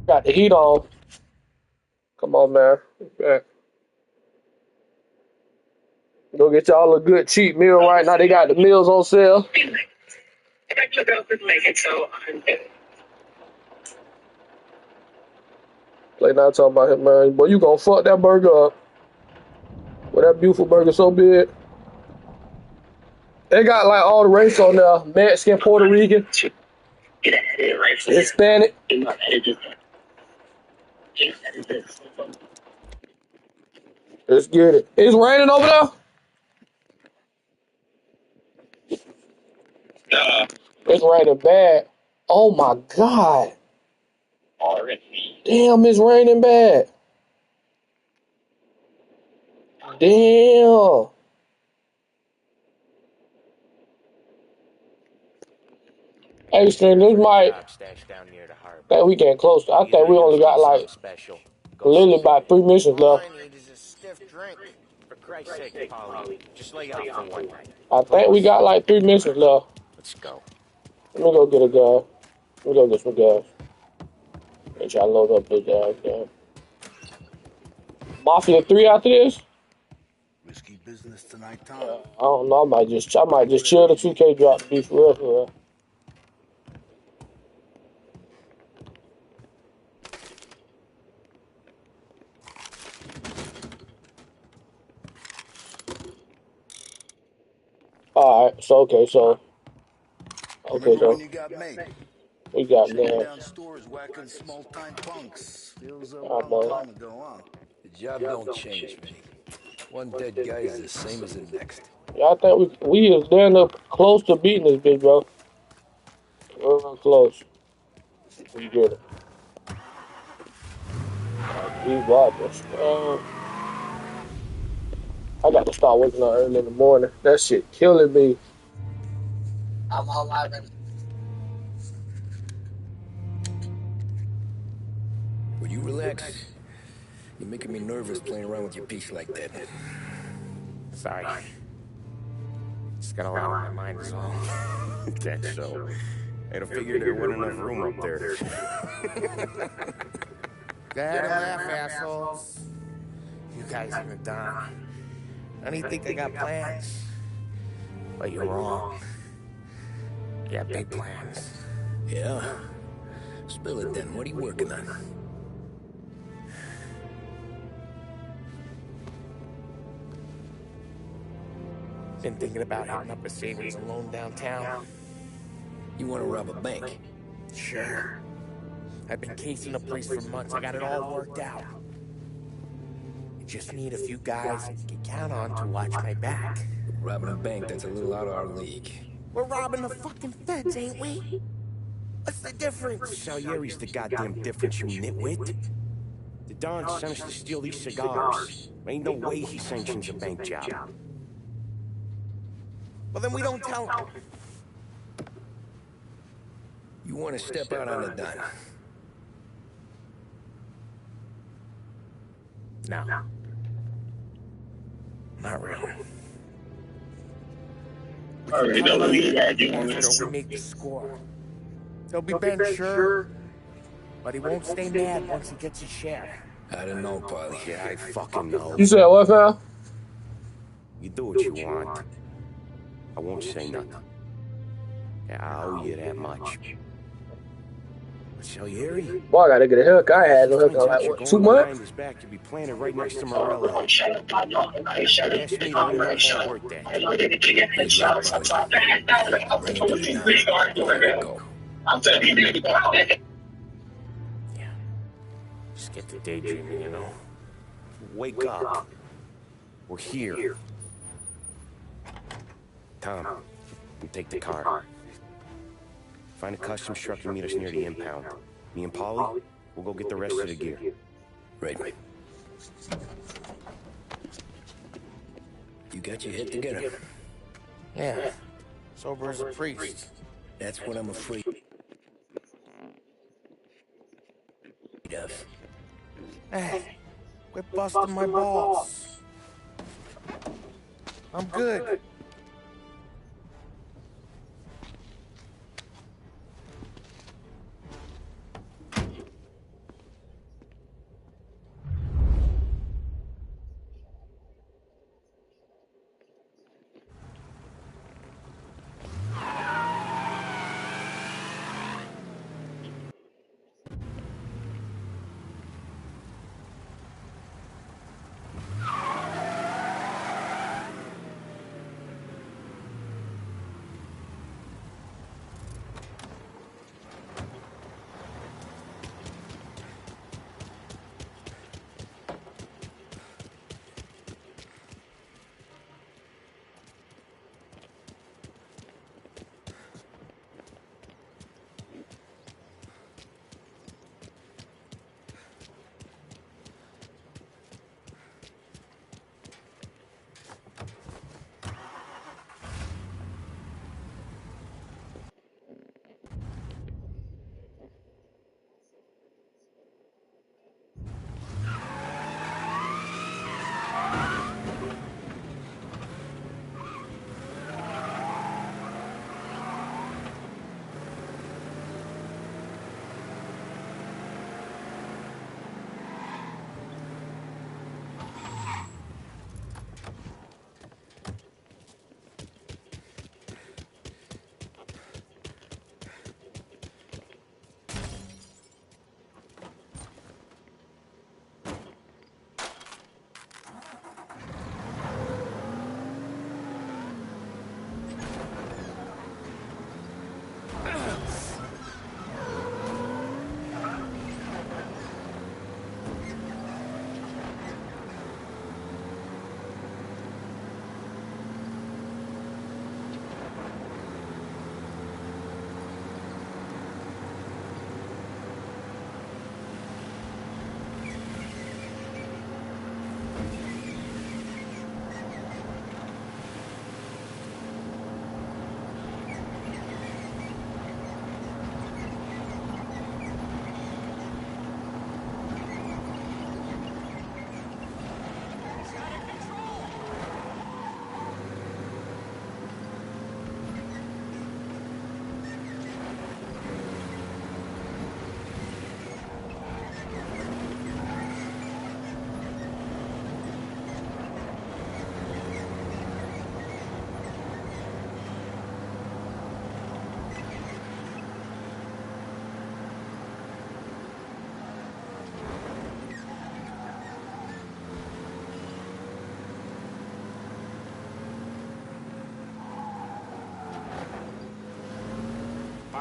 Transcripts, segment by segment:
Got the heat on. Come on, man. Back. Go get y'all a good cheap meal right now. They got the meals on sale. Play now talking about him, man. Boy, you gonna fuck that burger up. Well, that beautiful burger so big. They got like all the race on there. Mexican, Puerto Rican, Hispanic. Let's get it. It's raining over there? It's raining bad. Oh my God. Damn, it's raining bad. Damn. Hey, String, this might that we getting close. I think we only got like literally about 3 missions All left. I need is a stiff drink. For Christ's sake, Polly, just lay out for one night. I think we Please. got like 3 missions left. Let's go. Let me go get a gun. Let me go get some gas. Make sure I load up this gun. Mafia 3 after this? Risky business tonight, Tom. I don't know. I might just chill the 2K drop to be for real, for real. All right. Okay, Remember when so you got made? we got Shaking gas. down stores, whacking small-time punks. Feels a All right, long man. time ago, huh? The job don't change, man. One dead guy is the same as the next. Yeah, I think we is damn up close to beating this bitch, bro. Real close. We get it. These Rogers. I got to start working out early in the morning. That shit killing me. I'm all live. Will you relax? You're making me nervous playing around with your piece like that. Sorry. Just got a lot on my mind is all. That's so. I'd have figured there wasn't enough room up there. Gotta laugh, assholes. You guys are done. I don't think I got plans. But you're wrong. I got big plans. Yeah? Spill it then. What are you working on? Been thinking about hitting up a savings and loan downtown. You want to rob a bank? Sure. I've been casing the place for months. I got it all worked out. I just need a few guys I can count on to watch my back. Robbing a bank, that's a little out of our league. We're robbing the fucking feds, ain't we? What's the difference? Salieri's the goddamn difference, you nitwit. The Don sent us to steal these cigars. Ain't no way he sanctions a bank job. Well, then we don't tell him. You want to step out on the Don? No. Not really. I already know what you got doing. After we make the score. He'll be bent, sure. But he won't stay mad once he gets his share. I don't know, Polly. Yeah, I fucking know. You said what, fam? You do what you want. I won't say nothing. Yeah, I owe you that much. But Salieri? Boy, I gotta get a haircut. I had no haircut in like, what, 2 months? His back to be planted right next to Morello. Ask me to win that whole birthday. He's right, Polly. Bring it to the Don. Go. Yeah. Just get to daydreaming, you know? Wake up. We're here. Tom, you take the car. Find a customs truck and meet us near the impound. Me and Polly, we'll go get the rest of the gear. Right. You got your head together? Yeah. Sober as a priest. That's what I'm afraid of. Hey, quit busting my balls. I'm good.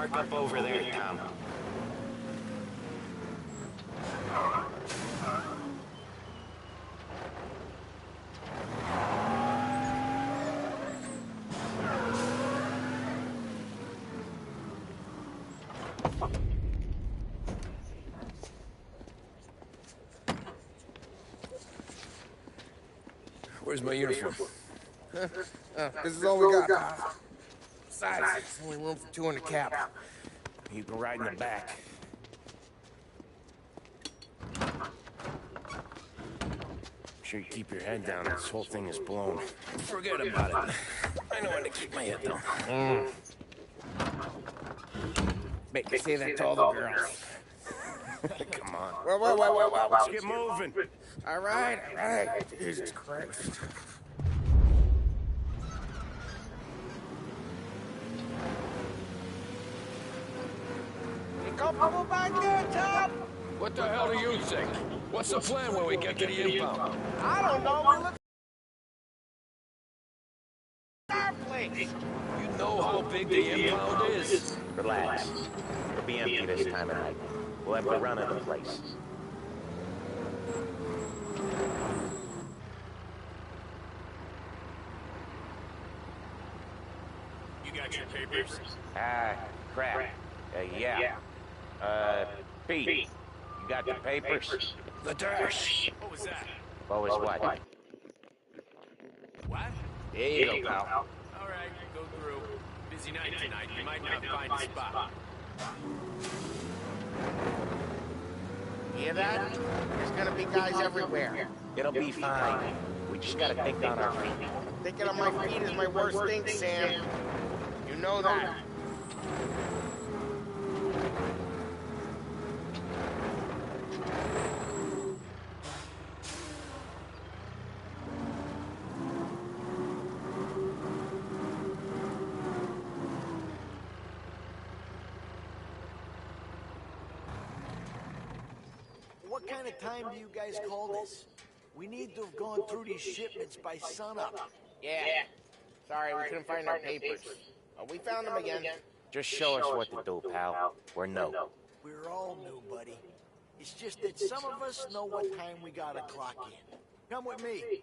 Park up over there, Tom. Where's my uniform? This is all we got, pal. Besides, there's only room for 2 in the cab. You can ride in the back. Make sure you keep your head down. This whole thing is blown. Forget about it. I know when to keep my head down. Make me say that to all the girls. Come on. Well. Let's get moving. All right. Jesus Christ. You comfortable back there, Tom? What the hell do you think? What's the plan when we get to the impound? I don't know. We look at our place. You know how big the impound is? Relax. It'll be empty this time of night. We'll have the run of the place. You got your papers? Crap. Yeah. Pete, you got the papers? The dash. What was that? What was what? What? There you go, pal. All right, go through. Busy night tonight. You might not find a spot. Hear that? There's gonna be guys everywhere. It'll be fine. We just gotta think on our feet. Thinking on my feet is my worst thing, Sam. You know that. What kind of time do you guys call this? We need to have gone through these shipments by sunup. Yeah. Sorry, we couldn't find our papers. We found them again. Just show us what to do, pal. We're new. We're all new, buddy. It's just that some of us know what time we gotta clock in. Come with me.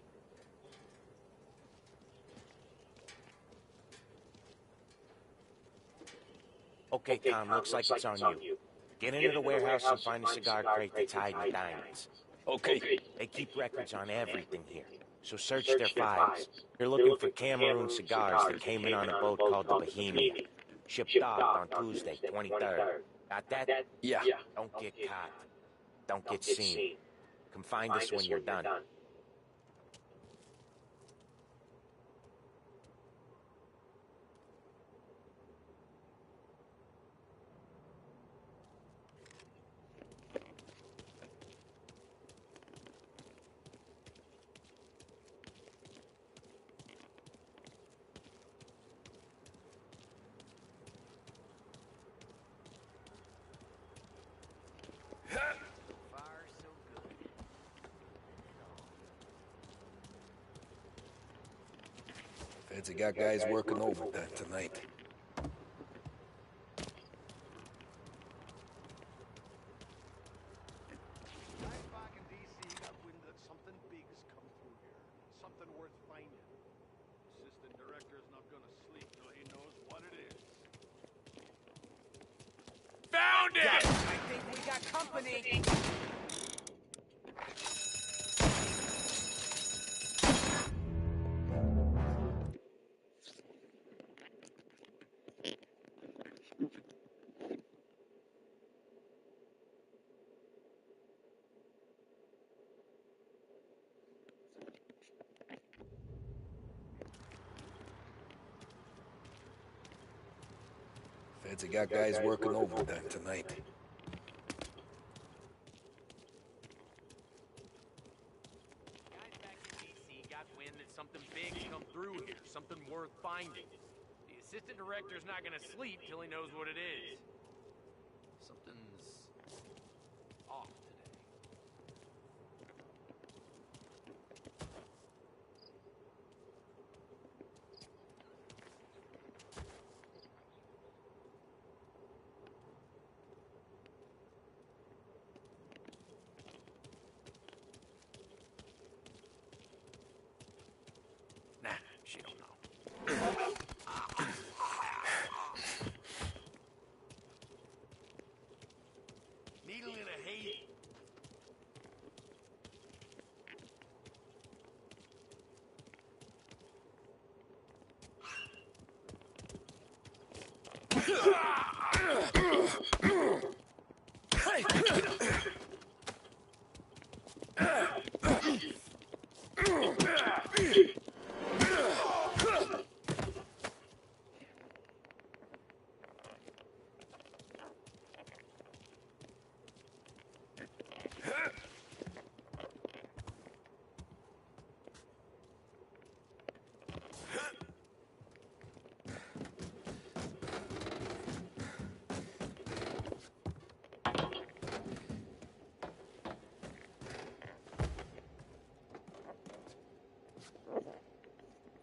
Okay, Tom, looks like it's on you. Get into the warehouse and find a cigar crate that's hiding the diamonds. Okay. They keep records on everything here, so search their files. You're looking for Cameroon cigars that came in on a boat called the Bohemia. Shipped off on Tuesday, 23rd. Got that? Yeah. Don't get caught. Don't get seen. Come find us when you're done. Fancy got guys working overtime tonight. Guys back in DC got wind that something big has come through here. Something worth finding. Assistant director's not gonna sleep till he knows what it is. Found it! I think we got company. Fancy got guys working overtime tonight. Guys back in DC got wind that something big has come through here. Something worth finding. The assistant director's not gonna sleep till he knows what it is. Something's off today.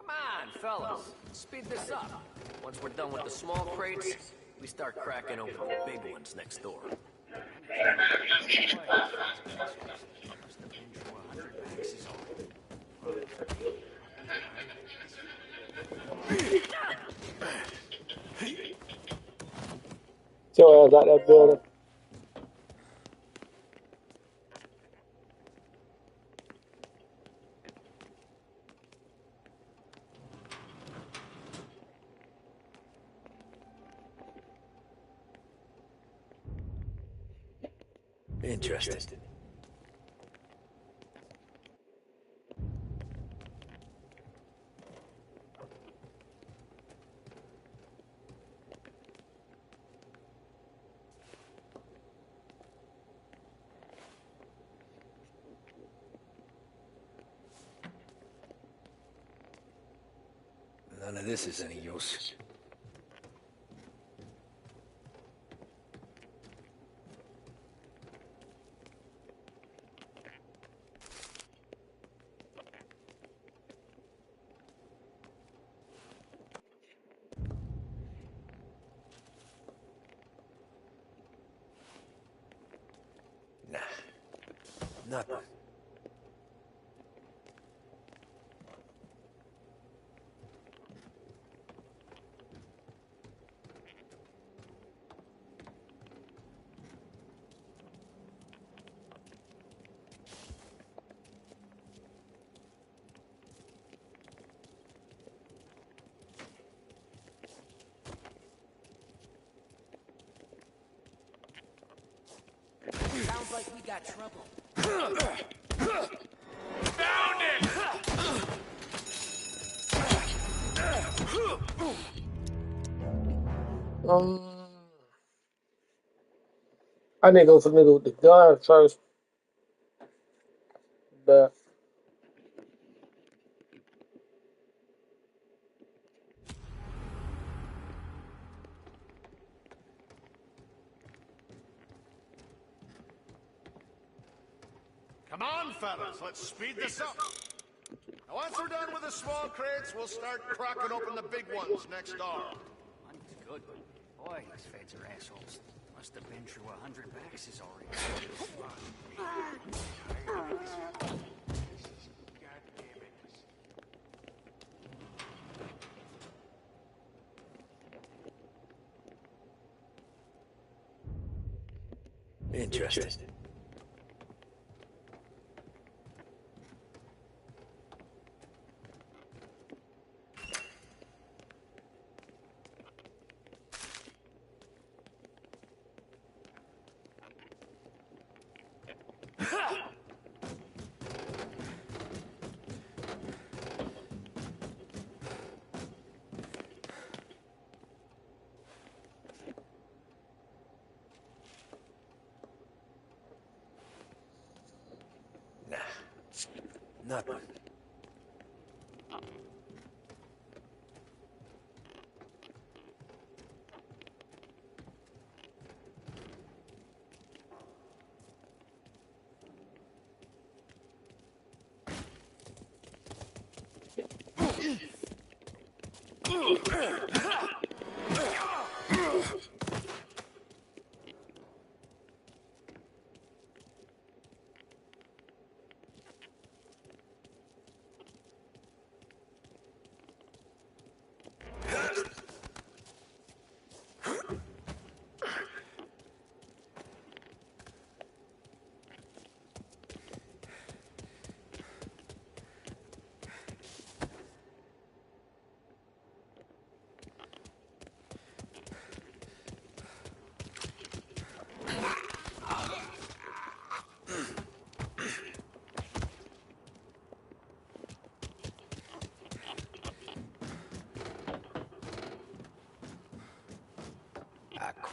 Come on, fellas. Speed this up. Once we're done with the small crates, we start cracking open the big ones next door. Must have been through 100 maxes already. Your ass out that building. Interesting. None of this is any use. Nah. Nothing. Sounds like we got trouble. Found it! I need to go for nigga with the gun first. But Come on, fellas, let's speed this up. Now, once we're done with the small crates, we'll start cracking open the big ones next door. Money's good, but boy, these feds are assholes. Must have been through 100 maxes already. God damn it. Interesting. Nah. Nothing.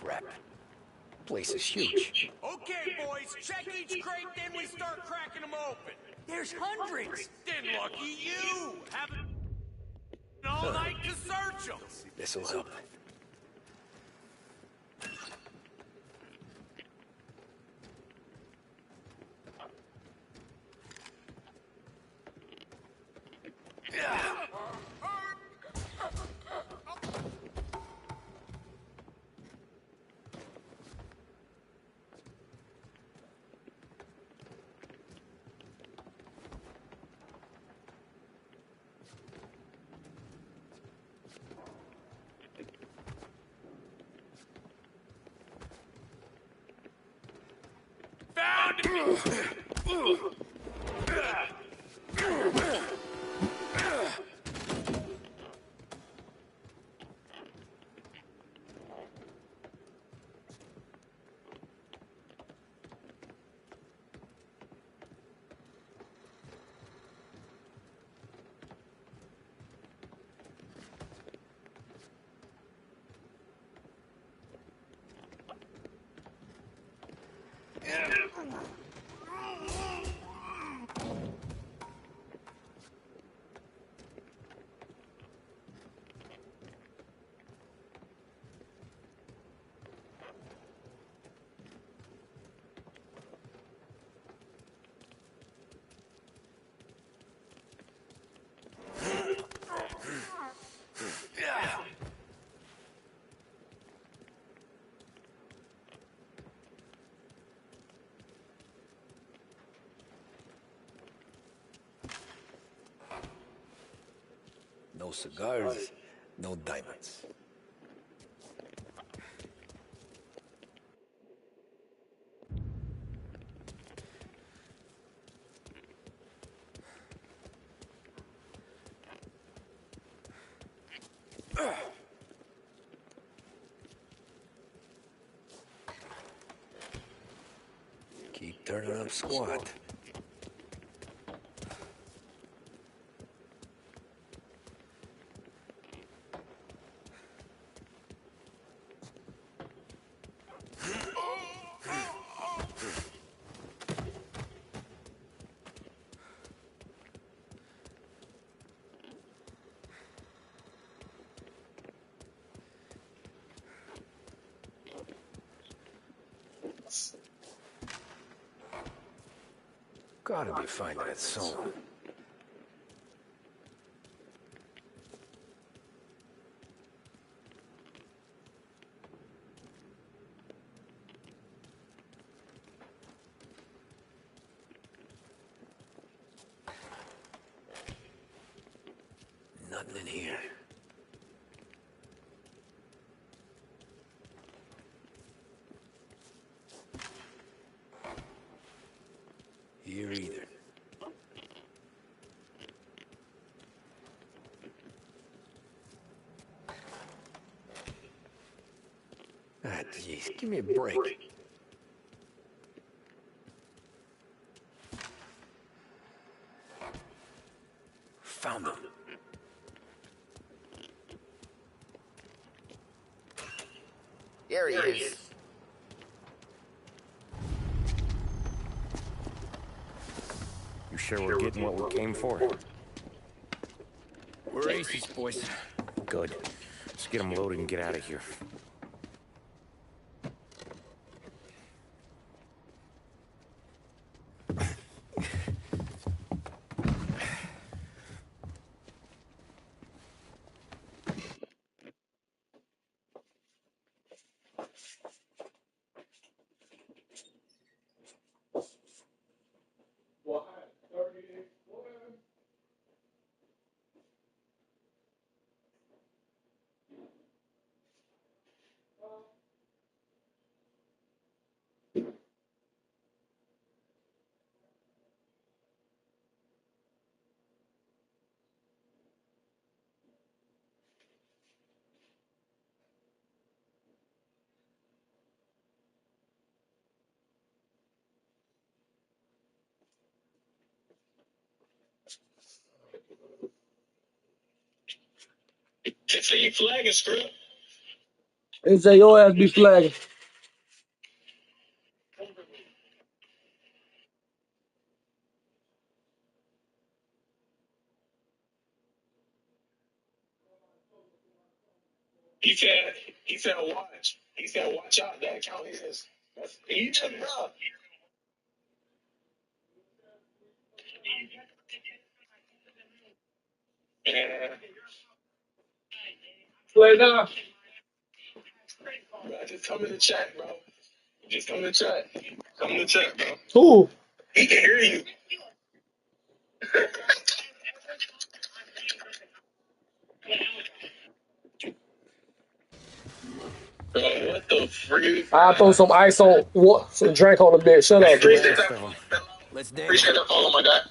crap. The place is huge. Okay, boys, check each crate, then we start cracking them open. There's hundreds! Then lucky you! Have all night to search them. This'll help. Found me! No cigars, no diamonds. Keep turning up squat. Gotta be finding it soon. Nothing in here. Here either. Ah, jeez, give me a break. Found them. There he is. You sure we're getting what we came for? We're aces, boys. Good. Let's get them loaded and get out of here. Flag is screwed. They say your ass be flagging. He said, watch. He said, watch out. That account is. He just bro. Man. Play now. Bro, just come in the chat, bro. Just come in the chat. Come in the chat, bro. Who? He can hear you. Bro, what the freak? I throw some ice on what? Some drink on the bed. Shut up. That's the Appreciate last that. of them. Let's Appreciate dance. that follow, my guy.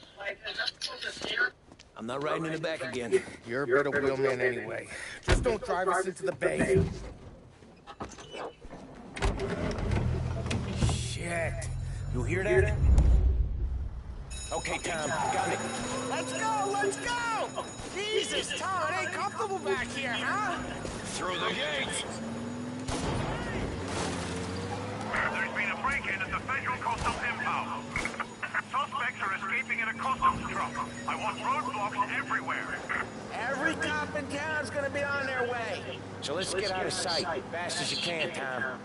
I'm not riding in the back again. You're a better wheelman anyway. Just don't drive us into the bay. Shit. You hear that? Okay, Tom, got it. Let's go, let's go! Jesus, Tom, it ain't comfortable back here, huh? Through the gates. There's been a break-in at the Federal Coastal Impound. Suspects are escaping in a customs truck. I want roadblocks everywhere. Every cop in town's gonna be on their way. So let's get out of sight. Fast as you can, Tom.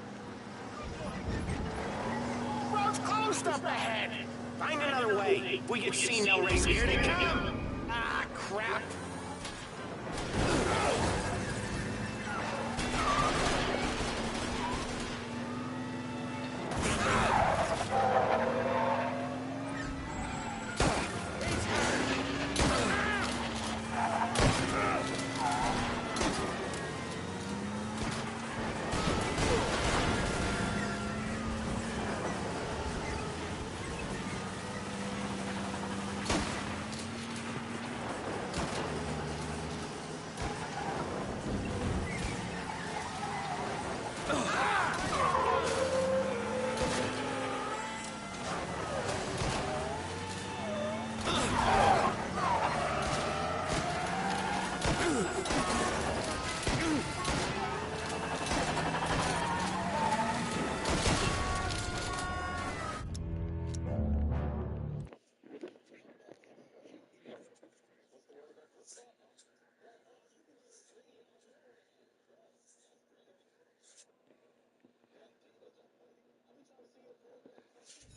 Road's closed up ahead. Find another way. We get seen, they'll race. Here they come. Ah, crap.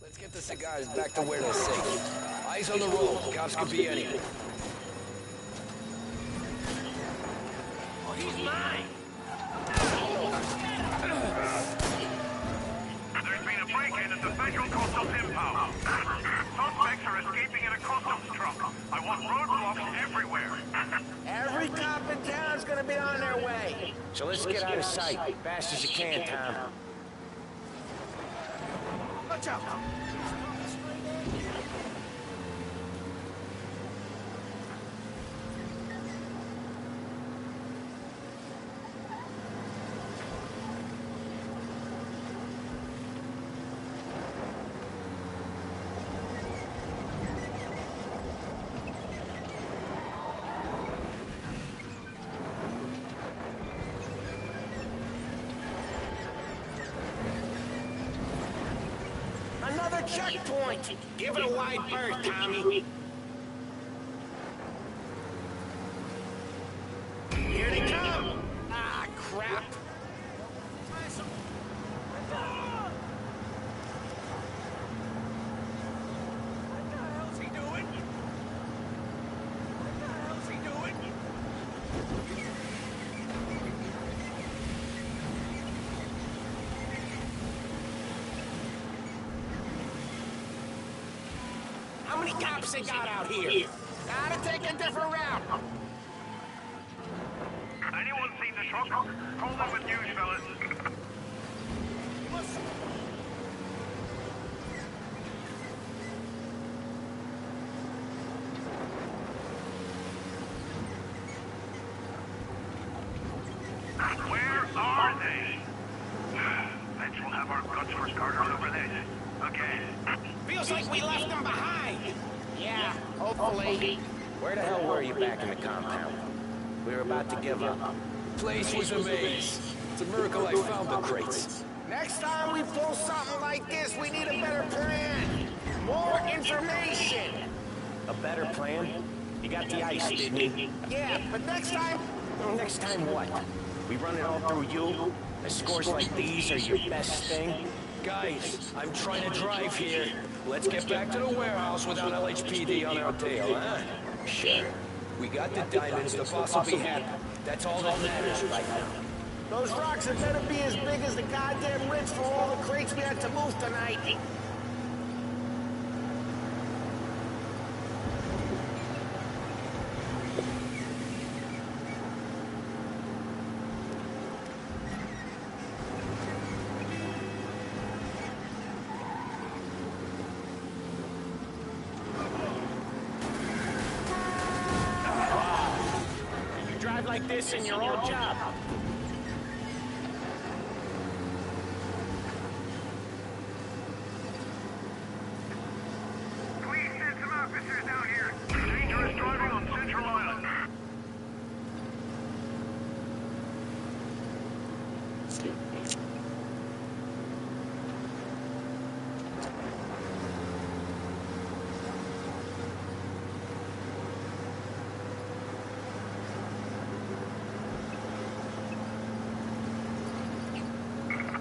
Let's get the cigars back to where they're safe. Eyes on the road. Cops could be anywhere. Oh, he's mine! There's been a break-in at the Federal Coastal Impound. Suspects are escaping in a customs truck. I want roadblocks everywhere. Every cop in town's gonna be on their way. So let's get out of sight. Fast as you can, Tom. Watch out! Another checkpoint. Give it a wide berth, Tommy. Here they come. Ah, crap. How many cops they got out here? Gotta take a different route. Anyone seen the truck? Call them with news, fellas. Where are they? Let's will have our guts for starters over this. Again. Feels like we left them behind. Yeah, hopefully. Where the hell were you back in the compound? We were about to give up. Place was a maze. a miracle I found the crates. Next time we pull something like this, we need a better plan. More information. A better plan? He got the ice, didn't he? Yeah, but next time... Next time what? We run it all through you? The scores like these are your best thing? Guys, I'm trying to drive here. Let's get back to the warehouse without LHPD on our tail, huh? Sure. We got the diamonds, the boss will be happy. That's all that matters right now. Those rocks had better be as big as the goddamn ridge for all the crates we had to move tonight. You drive like this in your old job. Please send some officers down here. Dangerous driving on Central Island.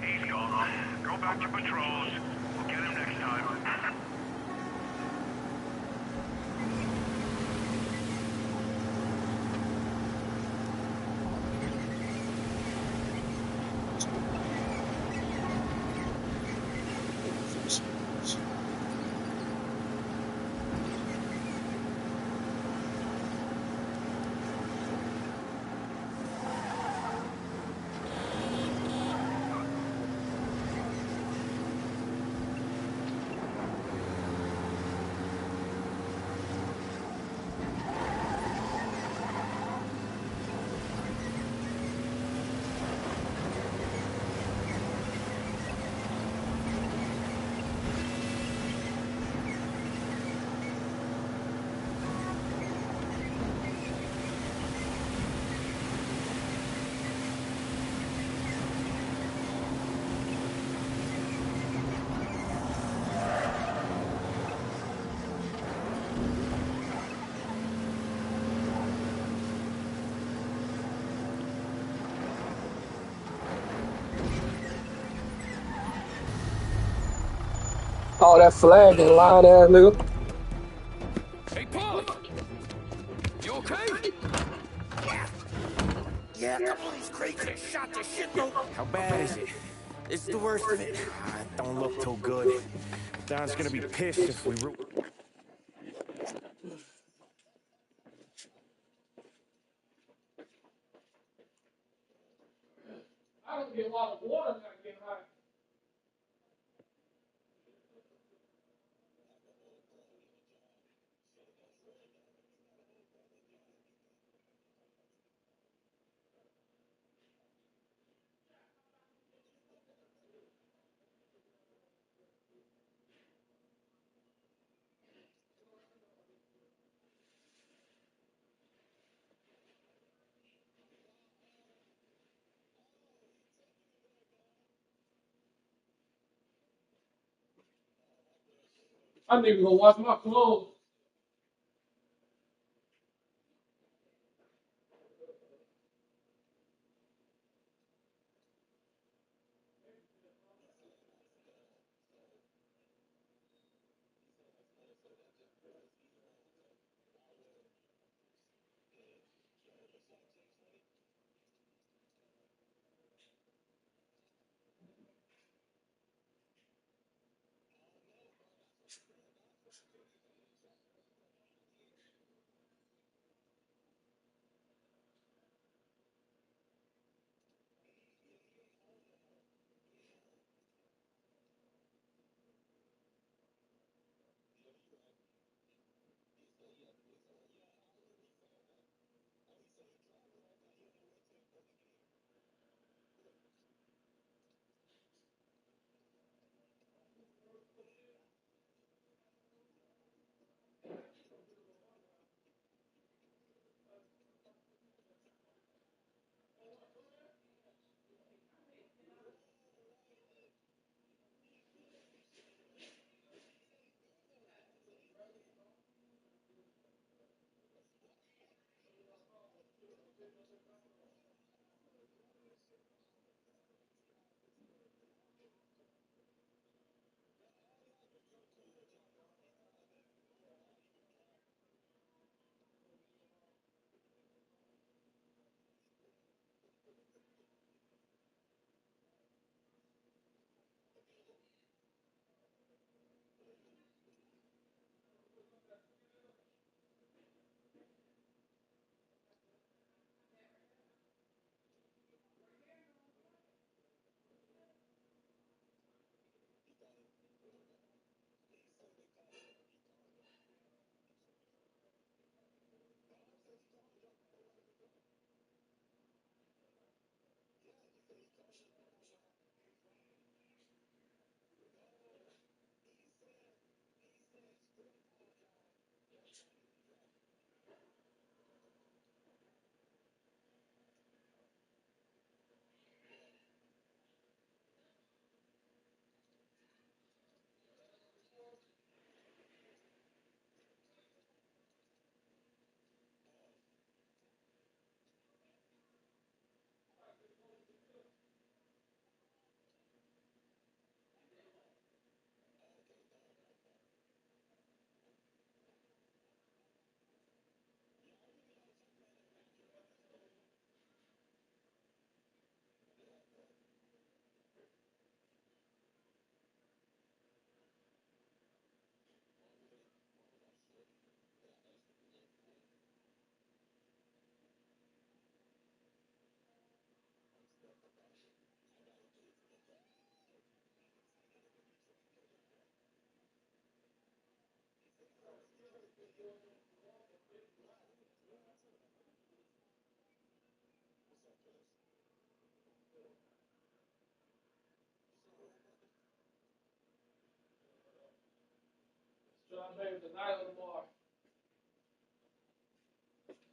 He's gone. Go back to patrols. We'll get him next time. All that flag and line ass nigga. Hey, Paul! You okay? Yeah, a couple of these crates have shot the shit though. How bad is it? It's the worst of it. It don't look too good. Don's gonna be pissed if we I don't get a lot of water not getting high. I need to go wash my clothes.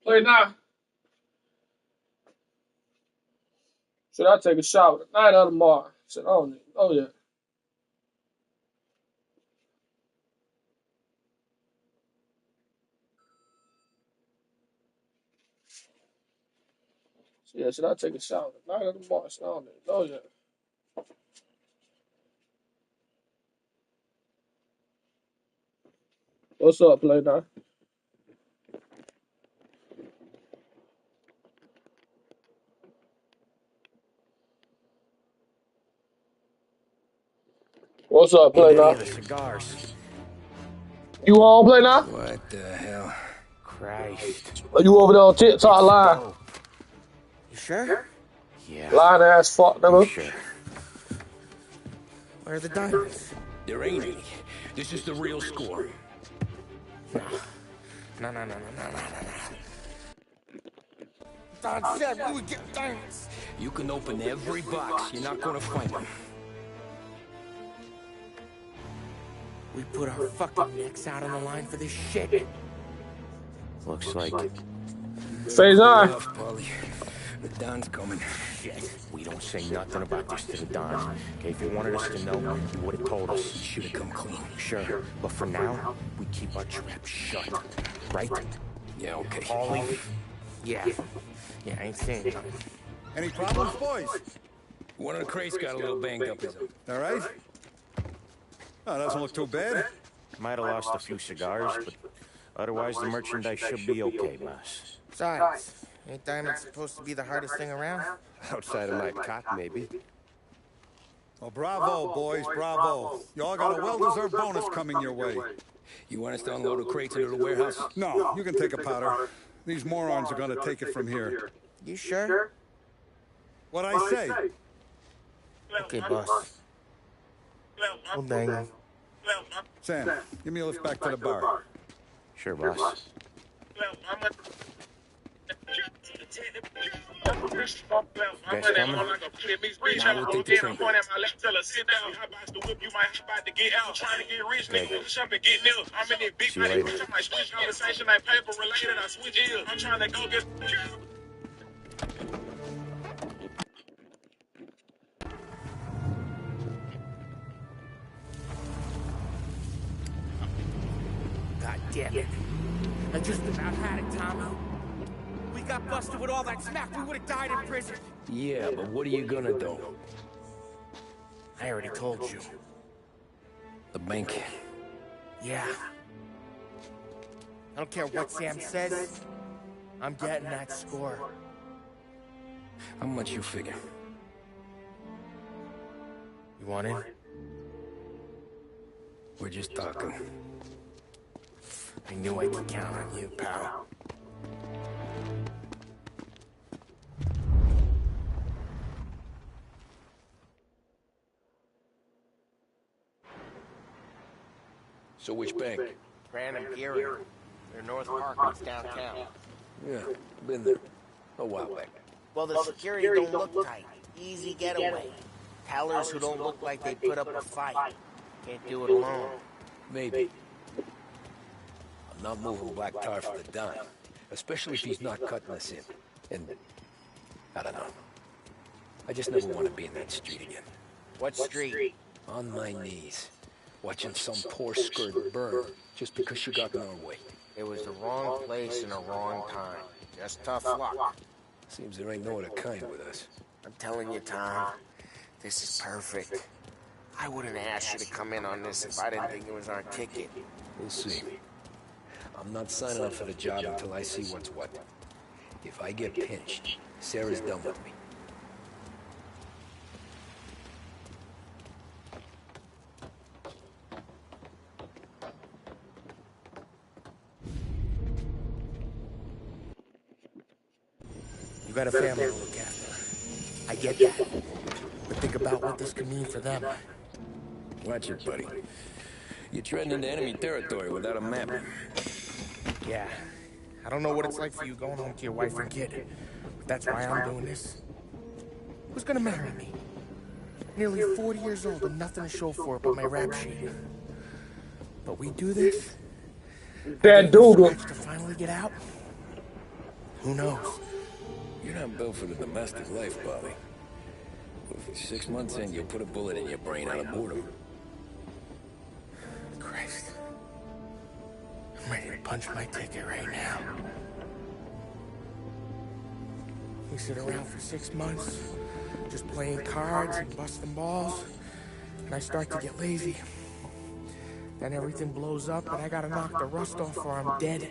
Play now. Should I take a shower tonight or tomorrow? I said, I don't even know yet. So, yeah, should I take a shower tonight or tomorrow? I said, I don't even know yet. What's up, Play now? What's up, Need Play any now? of the cigars? You home, Play now? What the hell? Christ. Are you over there on TikTok It's line? dope. You sure? Yeah. Lying ass fuck, I'm nigga. sure. Where are the diamonds? There ain't any. This is the real score. No. Don said we would get diamonds. You can open every box. You're not gonna find them. We put our fucking necks out on the line for this shit. Looks like it. Phase on. Enough, Polly. The Don's coming. Shit. We don't say nothing about this to the Don. Okay, if you wanted us to know, you would have told us. Should have come clean. Sure, but for now, we keep our trap shut. Right? Yeah, okay. Paulie? Yeah, I ain't saying nothing. Any problems, boys? One of the crates got a little banged up, is it? All right? Oh, doesn't look too bad. Might have lost a few cigars, but otherwise the merchandise should be okay, boss. Besides, ain't diamonds supposed to be the hardest thing around? Outside of my cot, maybe. Well, bravo, boys, bravo. You all got a well-deserved bonus coming your way. You want us to unload the crates into the warehouse? No, you can take a powder. These morons are gonna take it from here. You sure? What'd I say? Okay, boss. Well, dang. Sam, give me a lift back to the bar. Sure, boss. Guys coming? Nah, we'll take the train. See you later. God damn it. I just about had it, Tommy. We got busted with all that smack. We would have died in prison. Yeah, but what are you gonna do? I already told you. The bank. Yeah. I don't care what Sam says. I'm getting that score. How much you figure? You want in? We're just talking. I knew I could count on you, pal. So which bank? Grand Imperial. They're North Park, it's downtown. Yeah, been there. A while back. Well, the security don't look tight. Easy getaway. Tellers who don't look like they put up a fight. Can't do it alone. Maybe. I'm not moving black tar for the Don. Especially if he's not cutting us in. And I don't know. I just never want to be in that street again. What street? On my knees. Watching some poor skirt burn just because she got in our way. It was the wrong place and the wrong time. Just tough luck. Seems there ain't no other kind with us. I'm telling you, Tom, this is perfect. I wouldn't ask you to come in on this if I didn't think it was our ticket. We'll see. I'm not signing up for the job until I see what's what. If I get pinched, Sarah's done with me. You got a family to look after. I get that. But think about what this could mean for them. Watch it, buddy. You're treading into enemy territory without a map. Yeah. I don't know what it's like for you going home to your wife and kid. But that's why I'm doing this. Who's gonna marry me? Nearly 40 years old and nothing to show for it but my rap sheet. But we do this, That Dougal. To finally get out? Who knows? You're not built for the domestic life, Bobby. 6 months in, you'll put a bullet in your brain out of boredom. Christ. I'm ready to punch my ticket right now. We sit around for 6 months, just playing cards and busting balls, and I start to get lazy. Then everything blows up, and I gotta knock the rust off or I'm dead.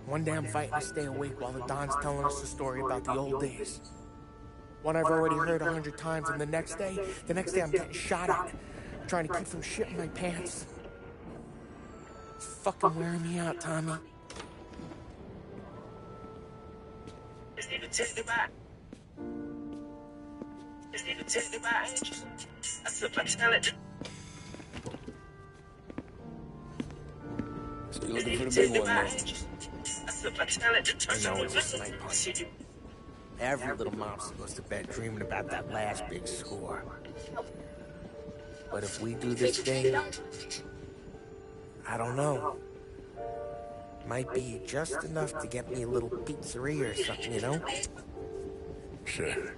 One day I'm fighting to stay awake while the Don's telling us a story about the old days. One I've already heard 100 times, and the next day I'm getting shot at, trying to keep from shitting my pants. It's fucking wearing me out, Tommy. Just need to take it back. Just need to take it back. That's the fatality. So you're looking for the big one, man. That's the fatality. I know it's a snipe hunt. Every little mobster goes to bed dreaming about that last big score. But if we do this thing, I don't know. Might be just enough to get me a little pizzeria or something, you know? Sure.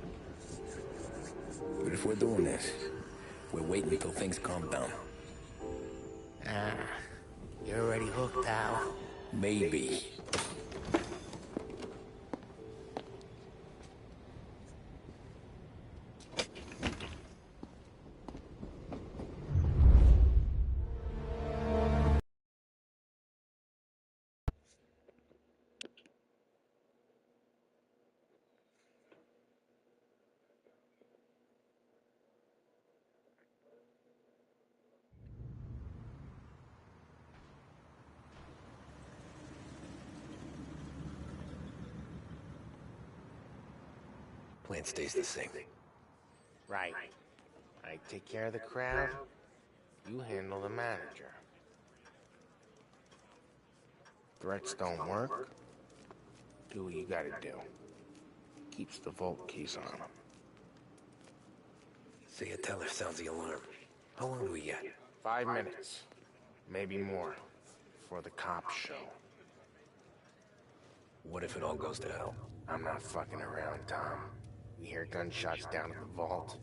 But if we're doing this, we're waiting until things calm down. Ah, you're already hooked, pal. Maybe. Plan stays the same. Right. I take care of the crowd, you handle the manager. Threats don't work, do what you gotta do. Keeps the vault keys on him. Say a teller sounds the alarm. How long do we get? 5 minutes, maybe more, before the cops show. What if it all goes to hell? I'm not fucking around, Tom. We hear gunshots down at the vault.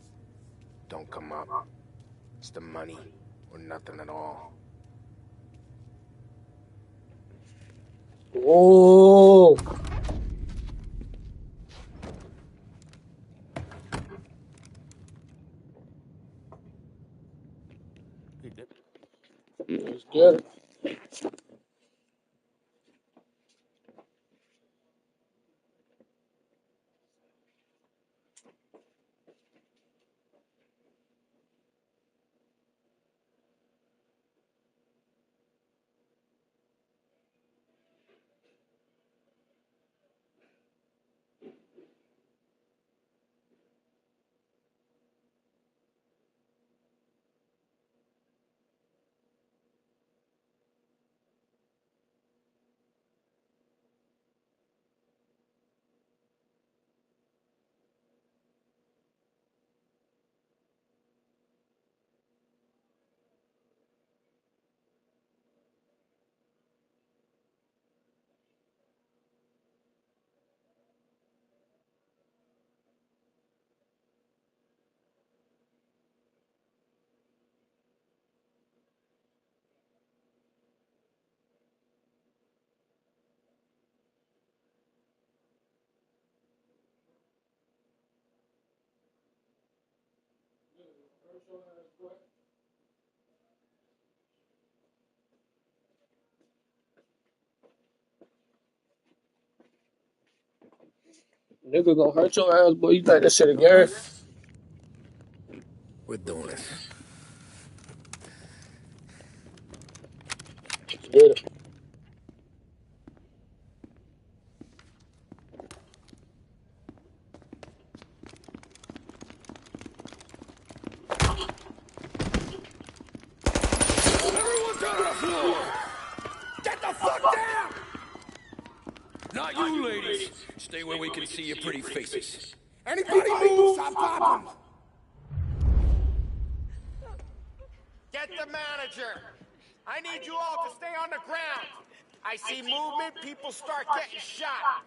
Don't come up. It's the money or nothing at all. Oh. Let's get it. Nigga gonna hurt your ass, boy. You think that shit again? We're doing this. Let's get it. Everyone down on the floor! Get the fuck down! Not you, ladies. Stay where we can see your pretty faces. Anybody move, I'll pop him! Get the manager! I need you all to stay on the ground. I see movement, people start getting shot.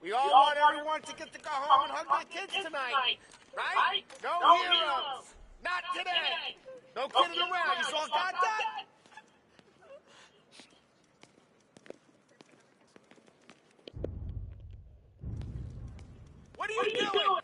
We all want everyone to get to go home and hug their kids tonight. Right? No heroes. Not today. No kidding around. You all got that? What are you doing?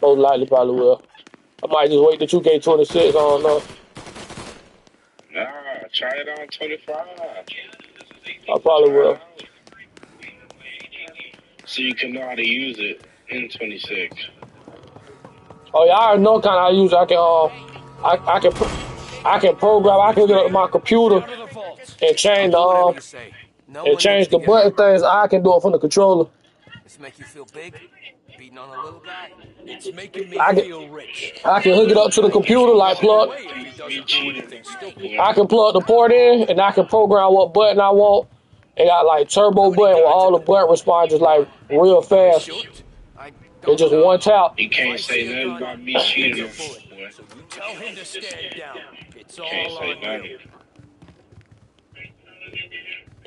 Most likely probably will. I might just wait till 2K26. I don't know. Nah, try it on 25. I probably Try it will. out. So you can know how to use it in 26. Oh yeah, I already know kind of how to use it. I can program. I can get up to my computer Down to the vault. and I'll change do whatever you say. No and one needs change to the get button hurt. things. I can do it from the controller. This make you feel big? Beating on a little guy? It's making me I can feel rich. I can hook it up to the I guess computer I'll like walk plug. away if he We doesn't do cheating anything now, stupid. boy. I can plug the port in and I can program what button I want. It got like How turbo many button where guards all in the there? button response just like real Am I fast. shoot? I It's don't just one know. tap. You If I can't say see a nothing gun, about me it's cheating a on you, bullet. boy. So you tell him to stand down. It's Can't all say on you. nothing.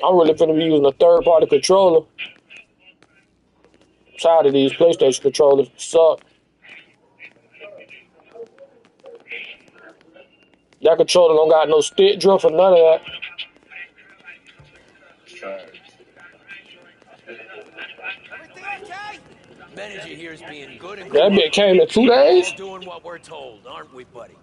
I'm really finna be using a third party controller. I'm tired of these PlayStation controllers. Suck. That controller don't got no stick drift or none of that. Everything okay? Manager here is being good and That bit cooperative. came in 2 We're all days. doing what we're told, aren't we, buddy?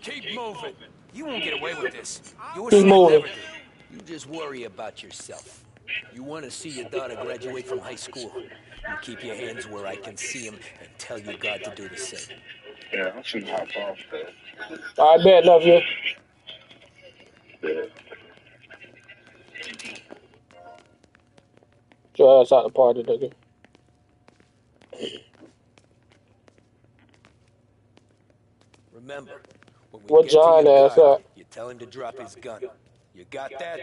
Keep moving. You won't get away with this. Your Keep son moving. never did. You just worry about yourself. You want to see your daughter graduate from high school. You keep your hands where I can see them and tell your God to do the same. Yeah, I'm finna hop off, though. I bet, nephew. Yeah. Get your ass out the party, nigga. Remember, when we What get to your John ass guy, at? you tell him to drop his gun. You got that?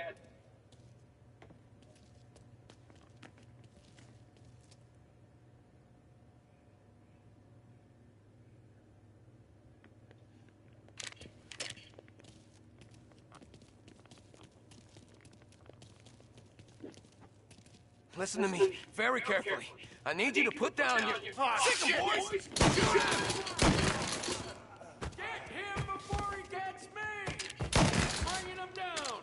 Listen to me very carefully. I need you to put down your... Sick 'em, boys! Get him before he gets me! Bringing him down!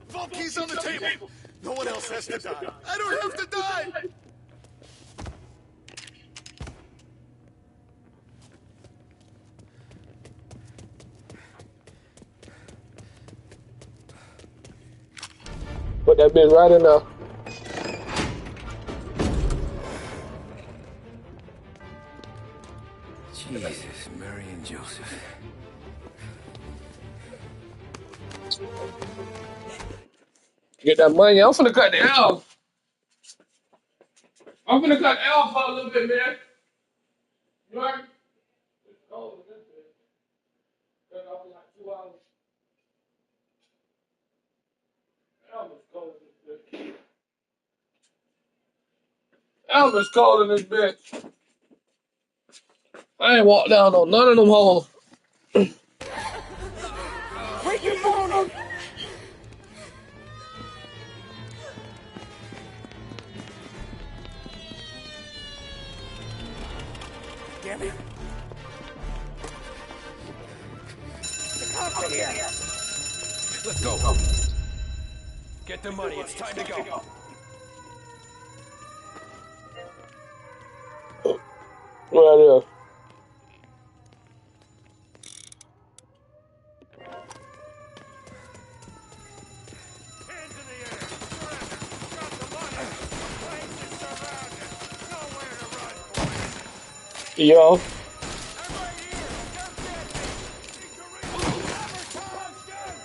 Vault keys on the table. No one else has to die. I don't have to die. Put that bitch right in there. Jesus, Mary and Joseph. Get that money. I'm finna cut the L. I'm finna cut the L for a little bit, man. You heard me? It's cold in this bitch. Cut it off in like 2 hours. Elmer's cold in this bitch. Elmer's cold in this bitch. I ain't walked down on none of them holes. Break your phone! Damn it. The cops are here! Let's go. Get the money. It's time to go. Where it is. Hands in the air. Surrender. Drop the money. The place is surrounded. Nowhere to run, boys. Yo. I'm right here. Just get me. Need to reload. Sabotage gun.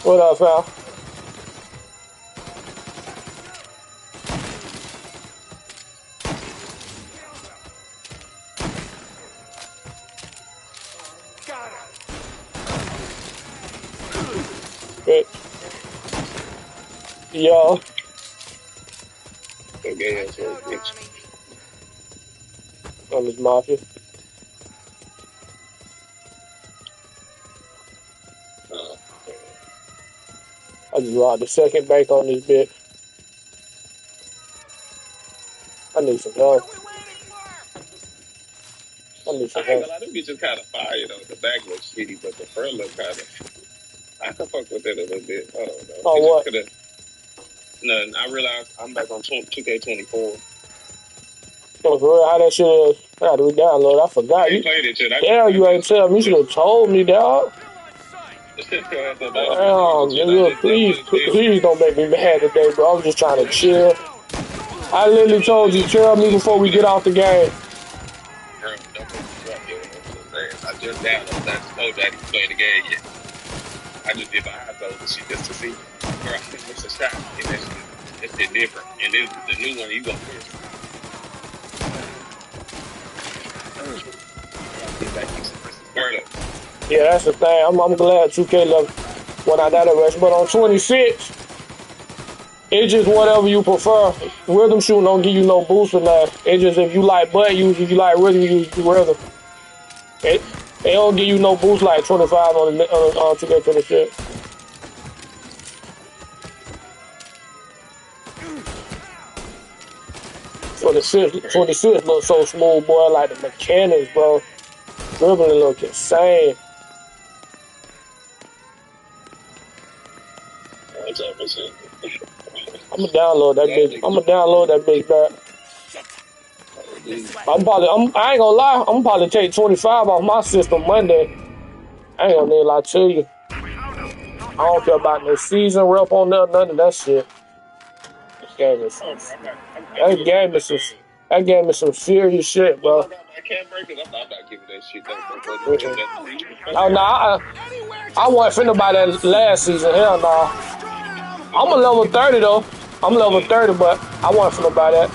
What up, fam? Got him. Bitch. Yo. Okay, that's what it is. I'm his Mafia. I just robbed the second bank on this bit. I need some help. I need some I ain't help. gonna lie, them bitches kind of fire though. The back looks shitty, but the front look kind of. I can fuck with that a little bit. I don't know. Oh, It just what? could have. None. I realized I'm back on 2K24. So for real, how that shit is? I had to re-download. I I forgot. ain't played it yet. Damn, you ain't tell me. You should have told me, dog. I have to download Damn, it yet. I nigga, just did it. please don't make me mad today, bro. I'm just trying to chill. I literally told you, tell me before we get off the game. Bro, don't make me drop your ass so fast. I just downloaded. I just told you I didn't play the game yet. I just did my eyes over shit just to see. Bro, I can miss a shot, and that shit different. And this the new one you gonna miss. Get back to Squirtle. Yeah, that's the thing. I'm glad 2K left when I got a rush. But on 26, it's just whatever you prefer. Rhythm shooting don't give you no boost or nothing. It's just if you like butt use, if you like rhythm use, you rhythm. It don't give you no boost like 25 on 2K26. 26 looks so smooth, boy. Like the mechanics, bro. Dribbling look insane. I'ma download that bitch. I'ma download that bitch back. I ain't gonna lie. I'm probably take 25 off my system Monday. I ain't gonna need to lie to you. I don't care about no season rep on there, none of that shit. This game is that game is some serious shit, bro. I can't break it. I'm not giving that shit though. Oh no, I wasn't finna buy that last season. Hell no. I'm a level 30 though. I'm level 30, but I wasn't finna buy that.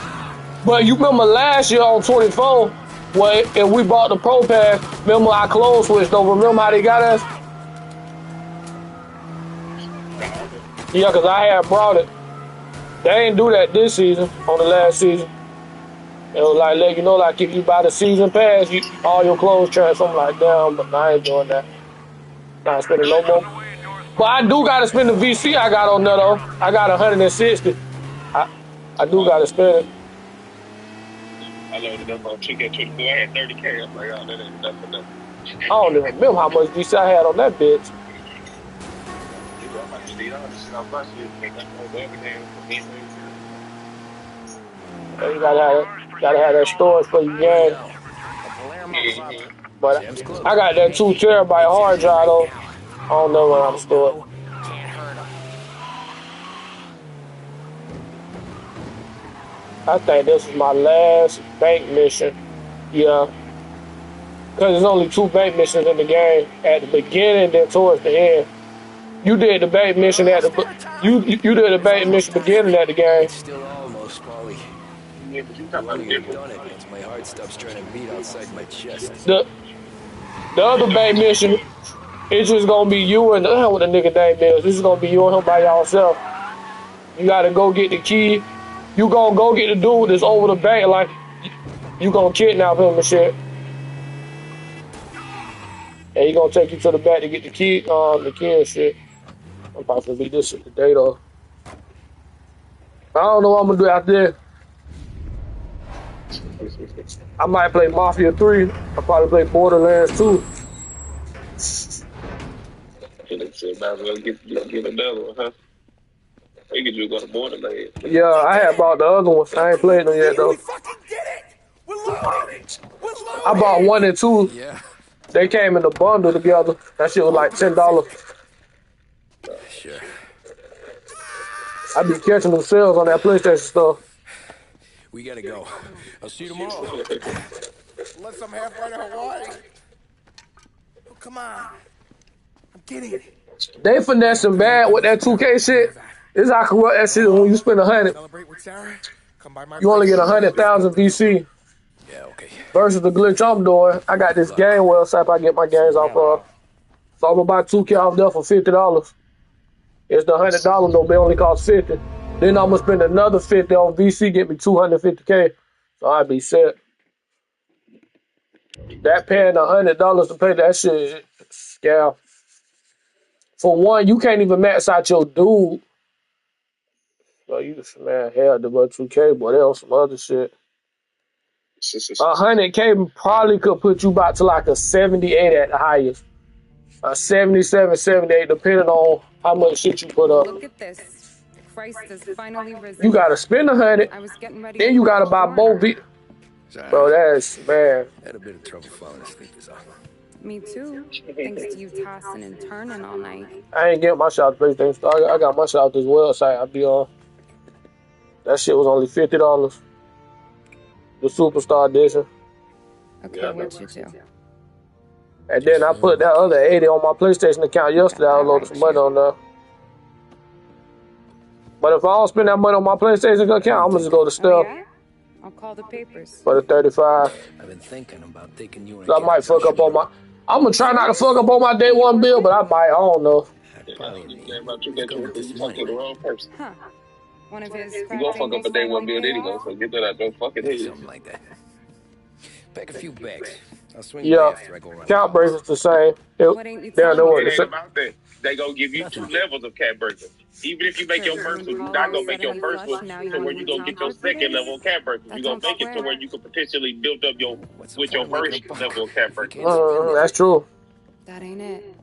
But you remember last year on 24, where if we bought the Pro Pass, remember our clothes switched over. Remember how they got us? Yeah, because I had brought it. They ain't do that this season, on the last season. It was like, let you know, like if you buy the season pass, all your clothes transfer. I'm like, damn, but I ain't doing that. Not spending no more. But I do gotta spend the VC I got on there though. I got 160. I do gotta spend it. I loaded up on 2K24. I had 30K. I'm like, oh, that ain't nothing. I don't even remember how much VC I had on that bitch. I'm about to delete all this shit off my shit. You gotta have that storage for your game. But I got that 2 terabyte hard drive though. I don't know how to store it. I think this is my last bank mission. Yeah. Because there's only 2 bank missions in the game. At the beginning, then towards the end. You did the bank mission at the you did the bank mission beginning at the game. It's still almost, Paulie. Yeah, but you I talking about only get different. done it once my heart stops trying to beat outside my chest. The other bank mission, it's just gonna be you and what the nigga name is. This is gonna be you and him by yourself. You gotta go get the key. You gonna go get the dude that's over the bank, like you gonna kidnap him and shit. And he gonna take you to the back to get the key and shit. I'm about to beat this shit today though. I don't know what I'm gonna do after this. I might play Mafia 3. I'll probably play Borderlands 2. Might as well get another one, huh? You could just go to Borderlands. Yeah, I had bought the other ones. I ain't played them yet though. We fucking did it! We're loading! We're loading! I bought 1 and 2. Yeah. They came in a bundle together. That shit was like $10. Sure. I be catching them sales on that PlayStation stuff. We gotta go. I'll see you tomorrow. Unless I'm halfway to Hawaii. Oh, come on. I'm getting it. They finessing bad with that 2K shit. This how corrupt that shit is when you spend 100. Celebrate with Sarah. Come by my You only place. get 100,000 VC. Yeah, okay. Versus the glitch I'm doing, I got this game website I get my games off of. So I'm gonna buy 2K off there for $50. It's the $100 though, they only cost 50. Then I'm gonna spend another 50 on VC, get me 250K. So I'd be set. That paying $100 to pay that shit, scale. for one, you can't even max out your dude. So you just, man, hell, the 2K, boy, that was some other shit. 100K probably could put you back to like a 78 at the highest. A 77, 78, depending on how much shit you put up. Look at this. Christ has finally risen. You gotta spend 100, I was getting ready then to you pull gotta the buy both. foreigner. Bro, that's, man. Had a bit of trouble falling asleep is all. Me too. Thanks to you tossing and turning all night. I ain't getting my shot to PlayStation Store. I got my shot this website I be on. That shit was only $50. The Superstar Edition. Okay, what you do? And then I put that other 80 on my PlayStation account yesterday. I loaded some money on there. But if I don't spend that money on my PlayStation account, I'm gonna just go to stuff. Oh, yeah? I'll call the papers. For the 35. I've been thinking about taking you. So I might fuck up on my. I'm gonna try not to fuck up on my day one bill, but I might. I don't know. You talk to the wrong person. Huh. One of his You gonna fuck up a day one bill anyway, so get that out your fucking head. Something like that. Pack a few bags. I'll swing Yeah, by after I go around. count breakers the same. They don't know what to say. About that. They gonna give you 2 levels of cat burger. Even if you make your first one, you're not gonna make your first one to where you gonna get your second level of cat burger. You're gonna make it to where you can potentially build up your with your first level of cat burger. That's true. That ain't it.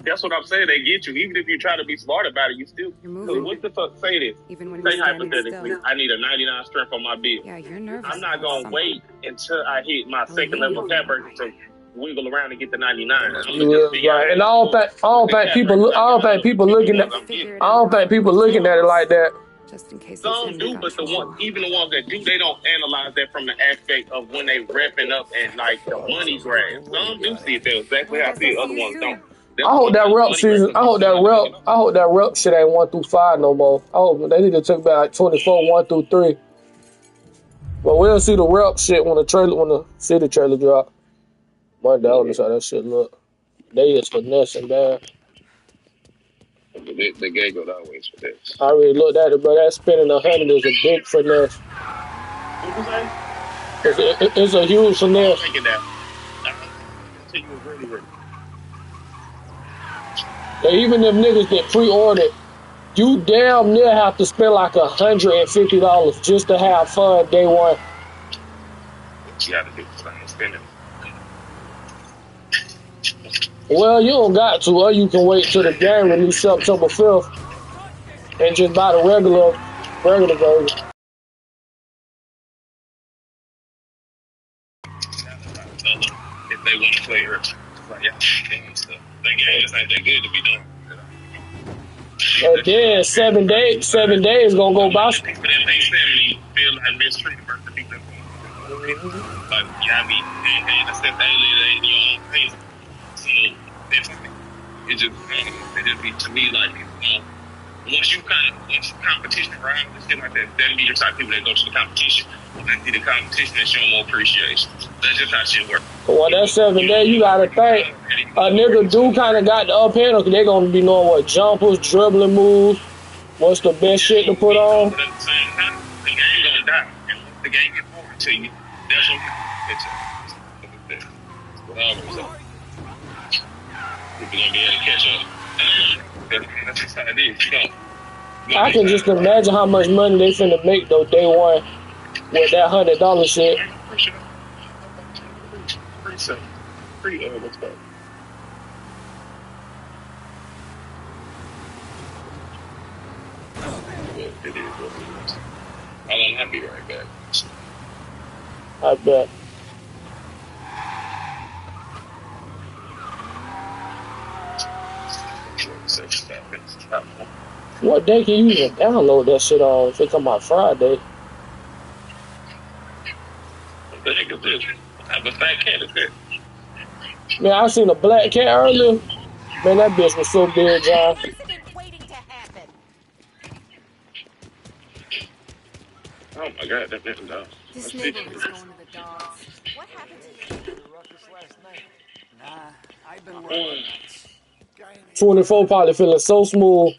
That's what I'm saying. They get you. Even if you try to be smart about it, you still. Because what the fuck? Say this. Even when Say hypothetically, I need a 99 strength on my bill. Yeah, you're nervous. I'm not gonna wait until I hit my second level of cat burger to wiggle around and get the 99. I'm gonna just be Right, and I don't think people looking at it like that. Just in case. Some do, but even the ones that do, they don't analyze that from the aspect of when they repping up and like the money grab. Some do see it there exactly how I see it. Other ones don't. I hope that rep season. I hope that rep shit ain't 1 through 5 no more. I hope they need to take back like 24 1 through 3. But we'll see the rep shit when the city trailer drop. Monday, I don't know how that shit look. They is finessing bad. The game goes always for this. I already looked at it, bro. That spending 100 is a big finesse. It's a huge finesse. Even if niggas get pre-ordered, you damn near have to spend like $150 just to have fun day one. You gotta do spending. Well, you don't got to, or you can wait till the game release September 5th and just buy the regular version. If they want to play her, like, yeah, stuff. That game just ain't that good to be done. And then 7 days gonna go by. People that pay 70 feel like mistreated versus people that like, yeah, I mean, and that's that thing in your own face. So it just be to me like, once competition around and shit like that'll be your type of people that go to the competition. When they see the competition, they show more appreciation. That's just how shit works. Well, that 7 days, you gotta think a nigga do kind of got the up hand, because they gonna be knowing what jumpers, dribbling moves, what's the best shit to put on. But at the same time, the game gonna die, and once the game gets forward to you, that's what it's what I always say. People gonna be able to catch up. That's just how it is. I can just imagine how much money they finna make though day one with that $100 shit. Let's go. It is what it is. I'll be right back. I bet. What day can you even download that shit on if it come out Friday? The heck is this? I have a fat cat is it? Man, I seen a black cat earlier. Man, that bitch was so big, John. Oh my god, that bitch dog. This neighborhood's going to the dogs. What happened to you? Last night. Nah, I've been working nights. 24 probably feeling so smooth.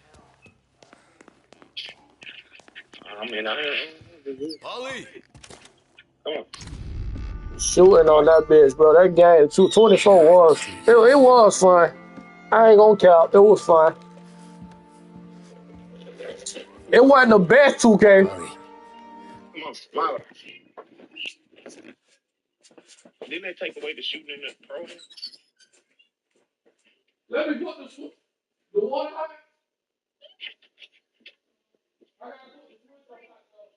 I mean, Ollie. Come on. Shooting on that bitch, bro. That game, 24 was. It was fun. I ain't gonna count. It was fun. It wasn't the best 2K. Molly, Come on, smile. Didn't they take away the shooting in the pro? Let me put the one I gotta put the switch on that though.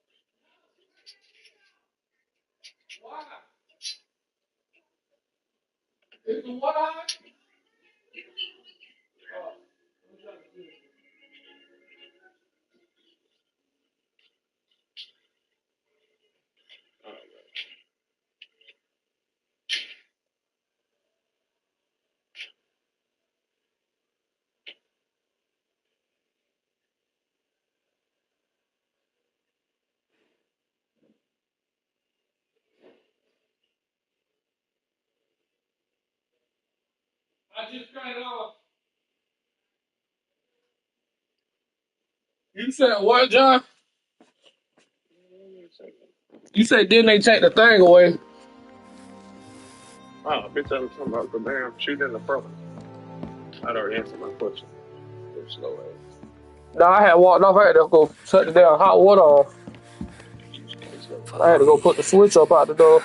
Why? Is the one I? I just got it off. You said what, John? You said didn't they take the thing away? Oh, bitch, I was talking about the damn shooting in the pro. I'd already answered my question. Go slow ass. No, I had walked off. I had to go shut the damn hot water off. I had to go put the switch up out the door.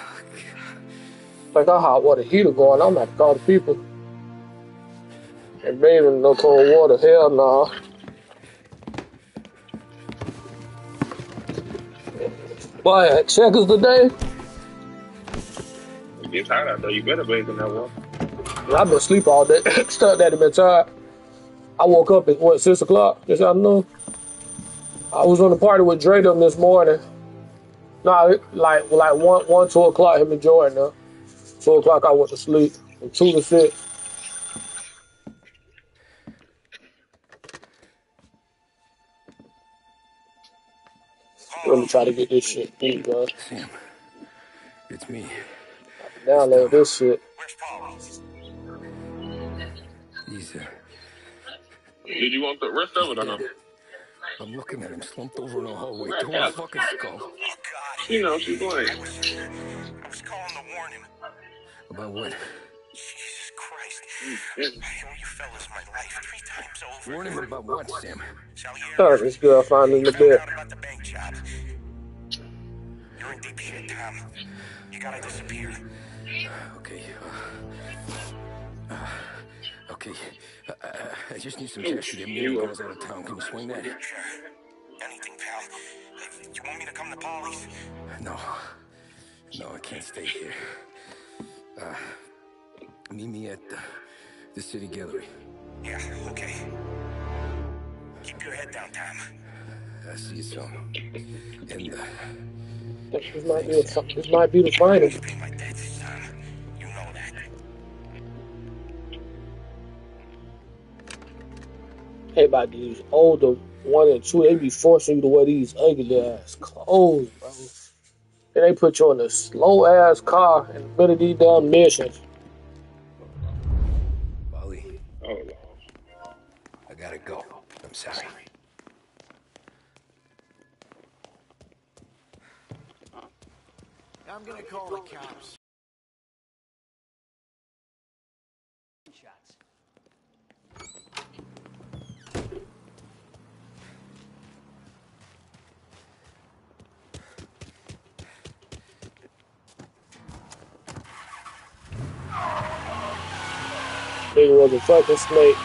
Like I hot water heater going. I'm about to call the people. And bathing no cold water. Hell no. Boy, I had checkers today. It gets hot out there. You better bathe in that water. I've been asleep all day. Stuck that been tired. I woke up at what 6 o'clock this afternoon. I was on the party with Dre them this morning. No, like 2 o'clock. Him and Jordan. 2 o'clock I went to sleep. From 2 to 6. Let me try to get this shit beat, bro. Sam, it's me. Download this shit. He's Did you want the rest of it or no? I'm looking at him slumped over in a hallway, torn a fucking skull. Oh, God. You know, she's playing. I was calling to warn him. About what? Jesus Christ. I owe you fellas my life 3 times over. Warn him about what, Sam? Oh, this girl finally in the bed. Out about the bank job. You're in deep shit, Tom. You gotta disappear. Okay. Okay. I just need some cash to get me and the girls out of town. Can you swing that? Sure. Anything, pal. You want me to come to Polly's? No. No, I can't stay here. Meet me at the city gallery. Yeah, okay. Keep your head down, Tom. I see you soon. And, This might be the final. You pay my debts, Tom. You know that. Hey, about these older 1 and 2, they be forcing you to wear these ugly ass clothes, bro. And they put you in a slow ass car in the middle of these damn missions. Molly, Oh, Lord. I gotta go. I'm sorry. I'm gonna call the cops. Nigga was a fucking snake.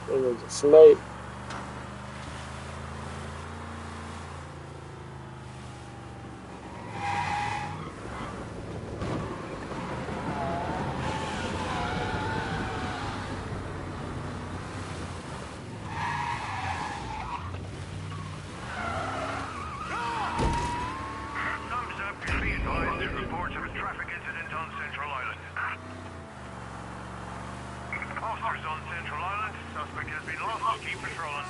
Nigga was a snake. Reports of a traffic incident on Central Island. Officers on Central Island. Suspect has been lost. Keep patrolling.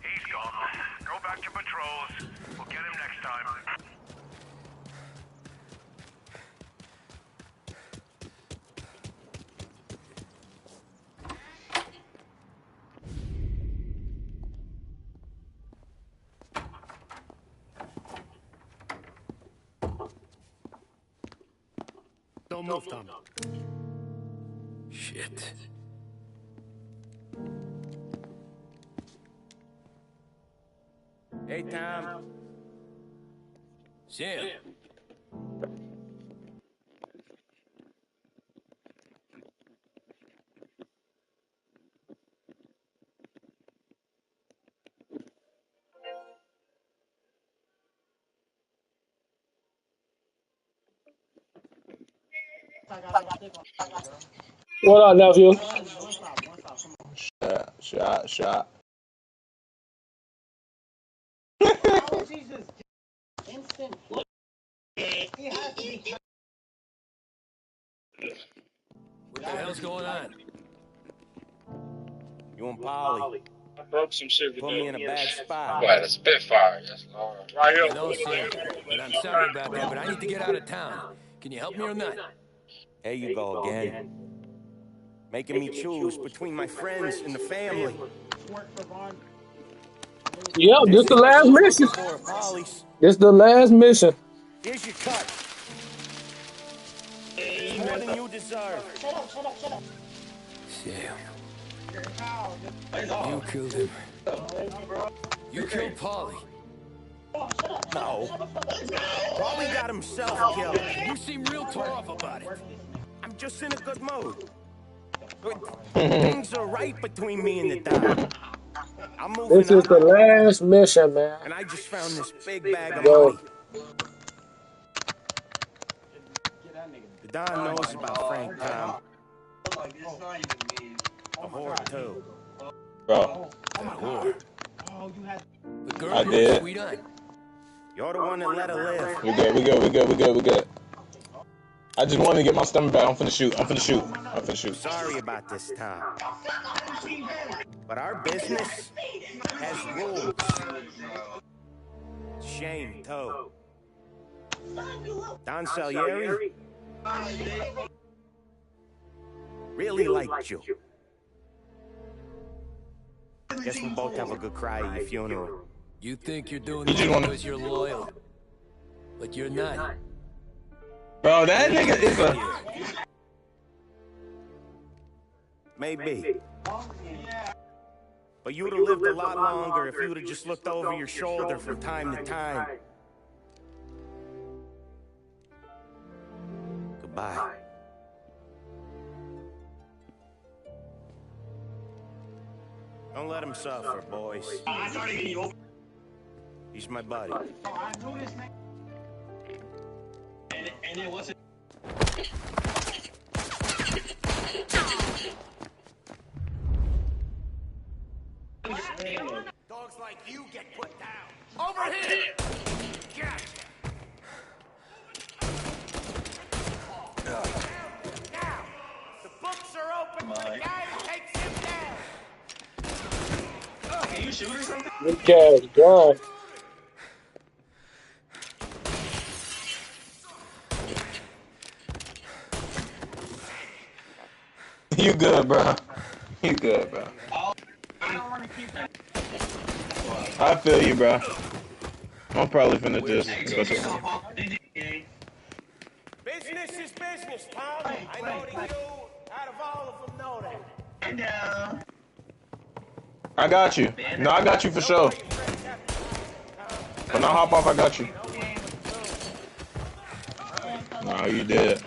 He's gone. Go back to patrols. Don't move, Tommy. Shit. Hey, Tom. Sam. What up, nephew? Shot. What the hell's going on? You and Polly I broke some shit with put me in a bad spot. Boy, the Spitfire. Yes, Lord. Right I here. know, Sam, and I'm sorry about that, but I need to get out of town. Can you help me or not? There you go again. Making me choose between my friends and the family. Yep, This this the is what last you were mission. looking for, Polly's. This the last mission. Here's your cut. It's more than you deserve. Sam. You killed him. You killed Polly. No. Polly got himself killed. You seem real tore off about it. I'm just in a good mood. Things are right between me and the Don. I'm moving This is the up, last mission, man. and I just found this big bag of Yo, money. The Don knows about Frank Tom. A whore, too. Bro, That whore. The girl I you were did. sweet on. You're the one that let her live. We good. I just wanted to get my stomach back. I'm finna shoot. Sorry about this, Tom. But our business has rules. Shame, too. Don Salieri really liked you. Guess we'll both have a good cry at your funeral. You think you're doing You this just wanna- because you're loyal. But you're not. Bro, that nigga is a... Maybe. But you'd have lived a lot longer if you'd have just looked over your shoulder from time to time. Goodbye. Don't let him suffer, boys. He's my buddy. Dogs like you get put down. Over here! Gotcha. Now, the books are open for the guy who takes him down. Can you shoot or something? good catch, God. You good, bro. You good, bro. I feel you, bro. I'm probably finna just go to... Business is business, Tom. I know that you, out of all of them, know that. I got you. No, I got you for sure. When I hop off, I got you. No, you did.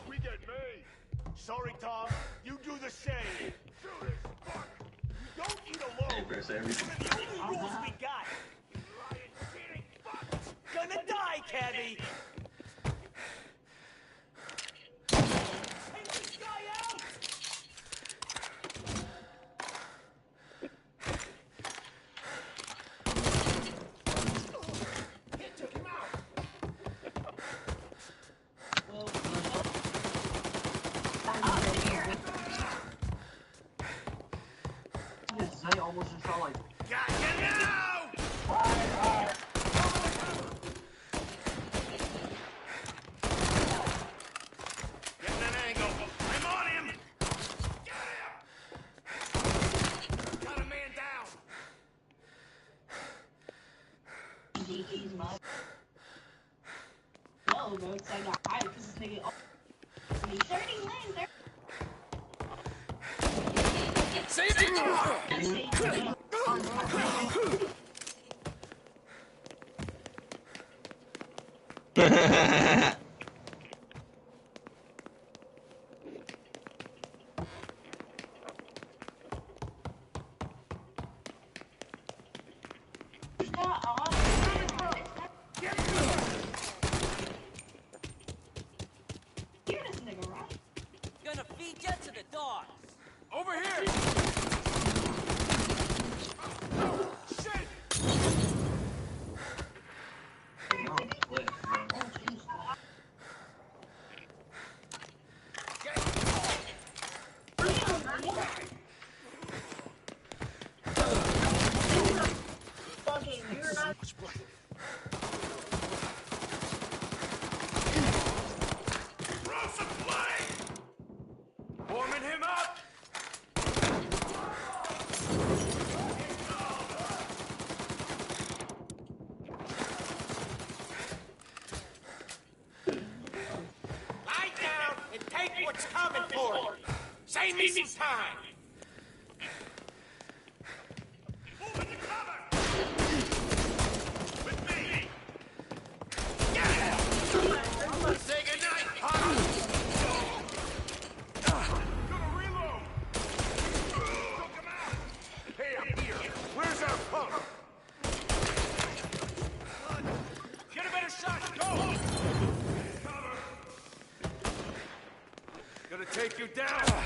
We get made. Sorry, Tom. You do the same. Don't eat alone. The only rules we got. Lying, cheating, fuck. Gonna die, cabby. Take this guy out. Gonna feed you to the dogs. Over here! Shit! Warming him up! Lie down and take what's coming for you. Save me some time. Move into cover. With me. Yeah. Say goodnight, pop. Gonna reload. Took him out. Hey, I'm here. Where's our pump? Get a better shot. Go. Gonna take you down.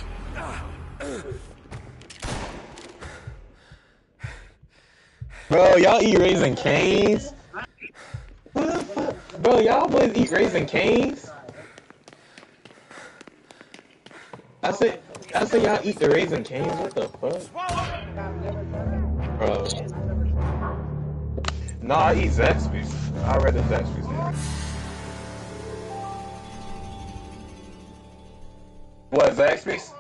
Bro, y'all eat Raisin Canes? What the fuck? Bro, y'all boys eat Raisin Canes? I said y'all eat the Raisin Canes? What the fuck? Bro. No, I eat Zaxby's. I read the Zaxby's. What, Zaxby's?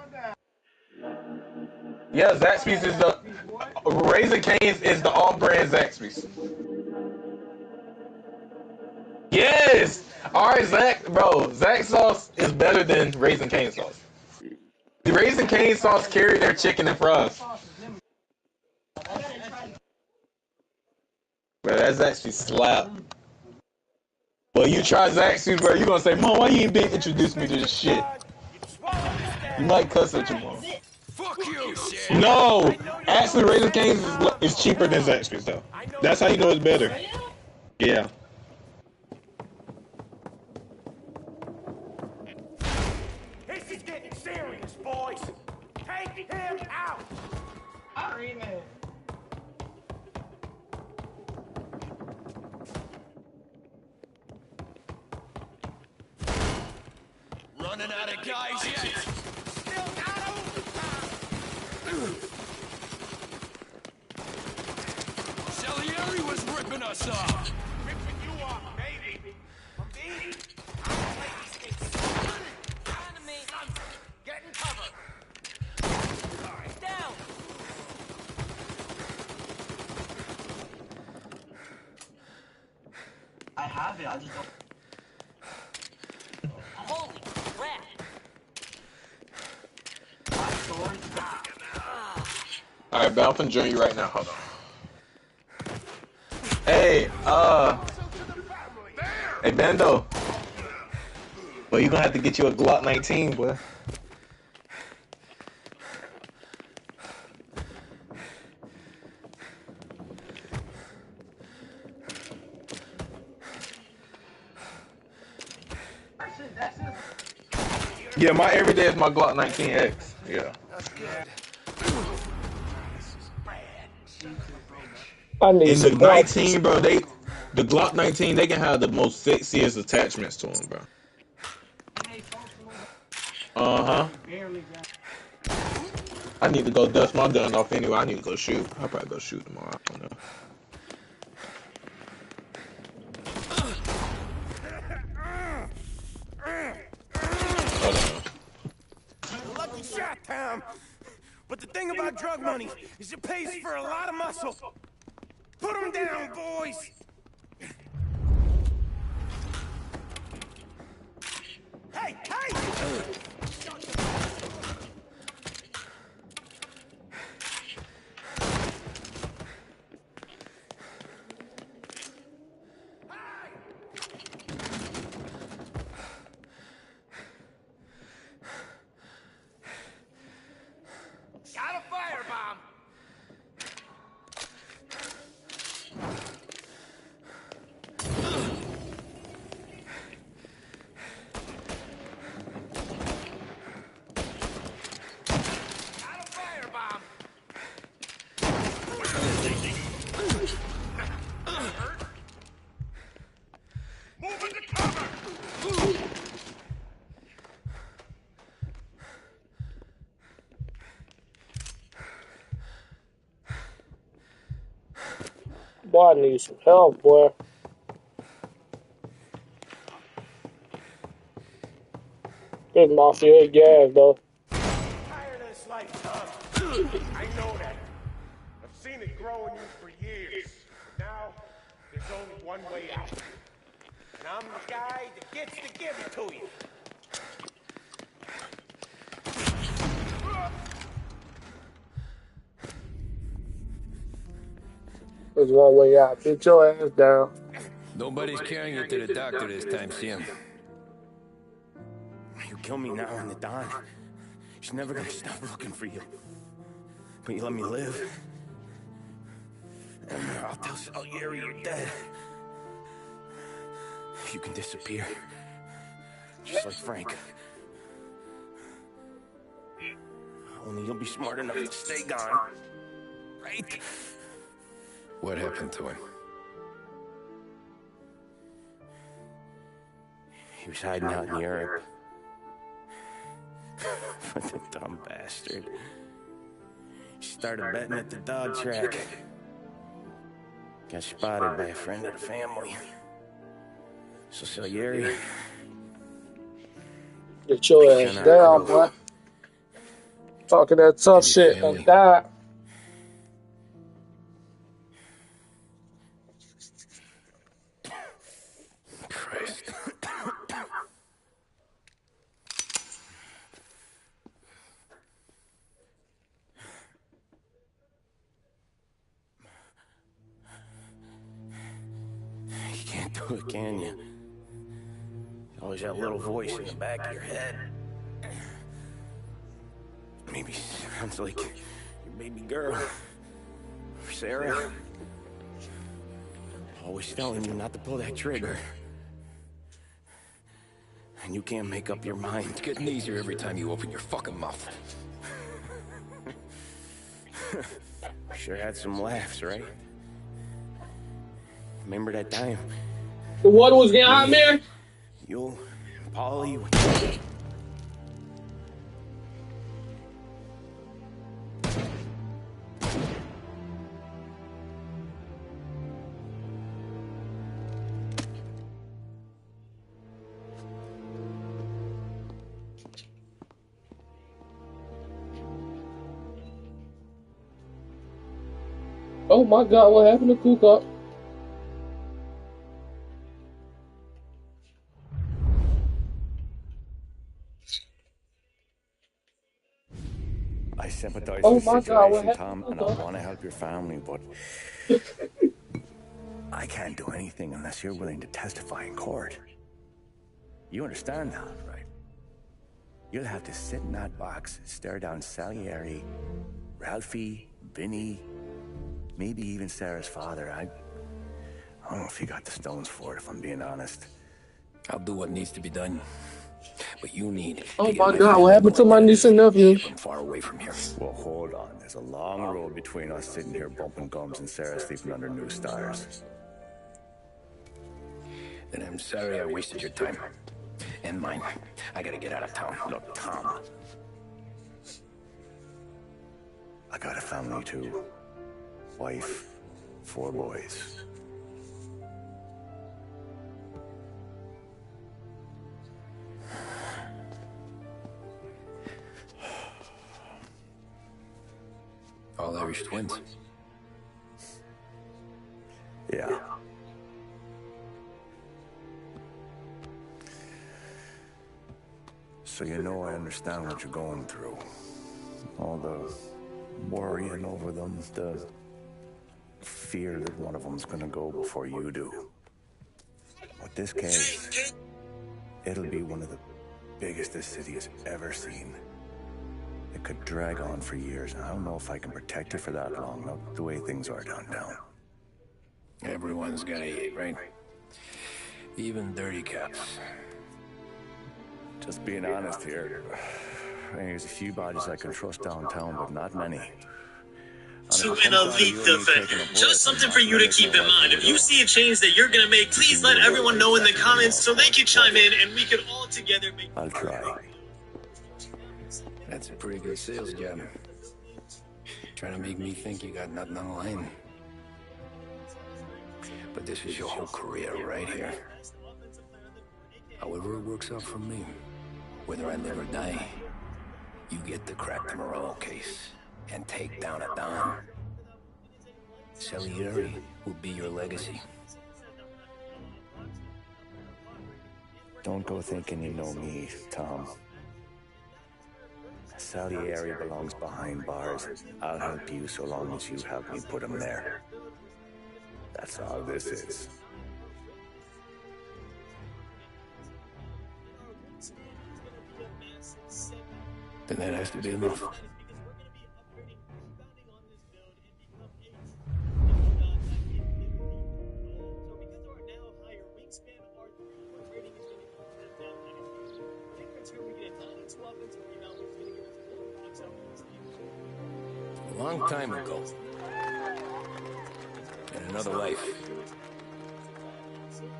Yeah, Zaxby's is the... Raisin Canes is the off-brand Zaxby's. Yes! Alright, Zach, bro, Zach sauce is better than Raisin Cane sauce. The Raisin Cane sauce carry their chicken and fries. Bro, that's actually slap. Well, you try Zaxby's, bro, you gonna say, Mom, why you ain't been introduced me to this shit? You might cuss at your mom. Fuck you, shit! No! Actually, Raisin Cane's is cheaper than Zaxby's, though. That's how you know it's better. Yeah. This is getting serious, boys. Take him out. Running out of guys yet? Still got overtime. Salieri was ripping us off. Ripping you off, baby. From me, I'll play these things. Enemy. Get in cover. Down. I have it, I just don't. Holy crap. Alright, but I'm finna join you right now. Hold on. Hey, hey, Bando. Well, you gonna have to get you a Glock 19, boy. Yeah, my everyday is my Glock 19X. Yeah. That's good. I need In the some 19, bro, the Glock 19, they can have the most sexiest attachments to them, bro. Uh-huh. I need to go dust my gun off anyway. I need to go shoot. I'll probably go shoot tomorrow. I don't know. Lucky shot, Tom. But the thing about drug money is it pays for a lot of muscle. Put him down, boys. Boy, I need some help, boy. This Mafia ain't gas, though. Tired of this life, Tom. I know that. I've seen it grow in you for years. But now, there's only one way out. And I'm the guy that gets to give it to you. There's one way out. Get your ass down. Nobody's carrying you to the doctor this time, Sam. You kill me now and the Don. She's never gonna stop looking for you. But you let me live. And I'll tell Salieri you're dead. You can disappear. Just like Frank. Only you'll be smart enough to stay gone. Right? What happened to him? He was hiding out in Europe. But the dumb bastard. He started betting at the dog track. Got spotted by a friend of the family. So Salieri... Get your ass down, boy. Talking that tough shit and die. Christ. You can't do it, can you? Always that little voice in the back of your head. Maybe sounds like your baby girl. Or Sarah. Always telling you not to pull that trigger. And you can't make up your mind. It's getting easier every time you open your fucking mouth. Sure had some laughs, right? Remember that time? The water was getting hot, man? You, Polly... Oh my God, what happened to Cook? I sympathize Oh with the my God, what situation, happened Tom, to and I want to help your family, but I can't do anything unless you're willing to testify in court. You understand that, right? You'll have to sit in that box, stare down Salieri, Ralphie, Vinny, maybe even Sarah's father. I don't know if you got the stones for it, if I'm being honest. I'll do what needs to be done. But you need Oh to get my my God, what happened to my niece and nephew? Keep them far away from here. Well, hold on. There's a long road between us sitting here bumping gums and Sarah sleeping under new stars. Then I'm sorry I wasted your time. And mine. I gotta get out of town. Look, Tom. I got a family too. Wife, 4 boys. All Irish twins. Yeah. So you know I understand what you're going through. All the worrying over them, the fear that one of them's gonna go before you do. With this case, it'll be one of the biggest this city has ever seen. It could drag on for years, and I don't know if I can protect it for that long, not the way things are downtown. Everyone's gotta eat, right? Even dirty cops. Just being honest here, there's a few bodies I can trust downtown, but not many. To an elite defender. Just something for you to keep in mind. If you see a change that you're gonna make, please let everyone know in the comments so they can chime in and we can all together make. I'll try. That's a pretty good sales job. Trying to make me think you got nothing on the line. But this is your whole career right here. However it works out for me, whether I live or die, you get to crack the Morello case and take down a Don. Salieri will be your legacy. Don't go thinking you know me, Tom. Salieri belongs behind bars. I'll help you so long as you help me put him there. That's all this is. Then that has to be enough. A long time ago, in another life,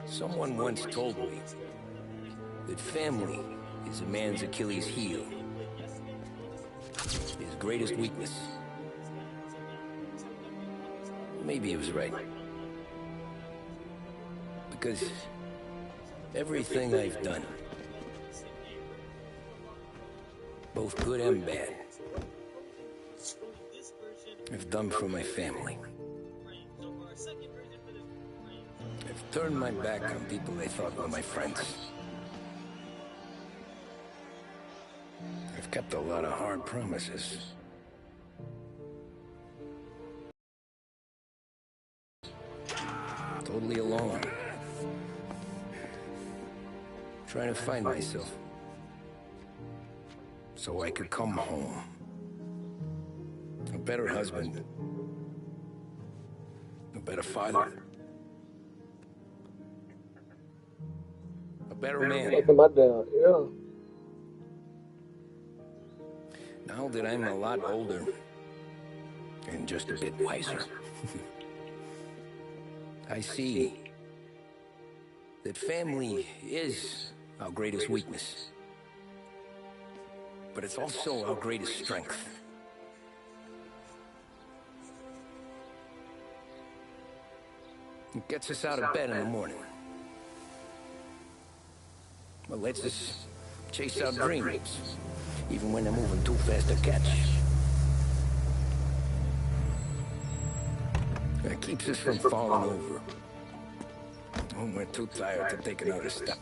someone once told me that family is a man's Achilles heel, his greatest weakness. Maybe he was right. Because everything I've done, both good and bad, I've done for my family. I've turned my back on people I thought were my friends. I've kept a lot of hard promises. Totally alone. Trying to find myself. So I could come home. A better husband. A better father. A better man. Look at my dad, yeah. Now that I'm a lot older and just a bit wiser, I see that family is our greatest weakness, but it's also our greatest strength. It gets us out of bed in the morning. It lets us chase our dreams, even when they're moving too fast to catch. It keeps us from falling over when we're too tired to take another step.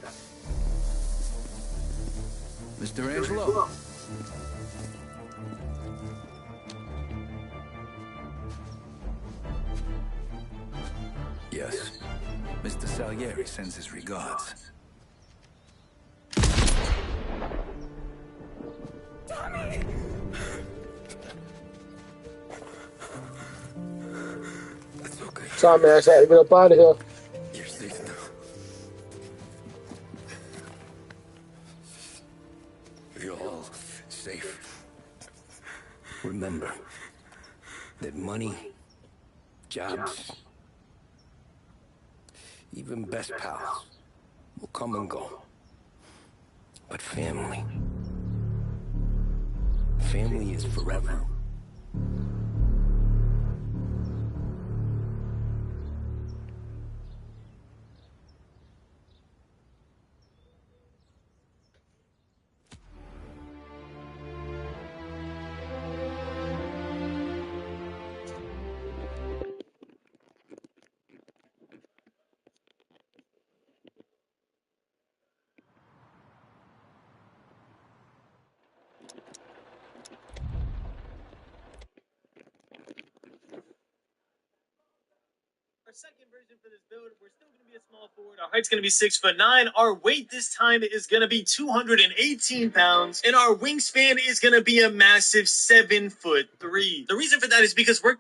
Mr. Angelo. Yes. Mr. Salieri sends his regards. That's okay. Sorry, man. I had to get up out of here. You're safe now. You're all safe. Remember that money, jobs, even best pals will come and go. But family is forever. Our second version for this build, we're still going to be a small forward. Our height's going to be 6'9". Our weight this time is going to be 218 pounds, and our wingspan is going to be a massive 7'3". The reason for that is because we're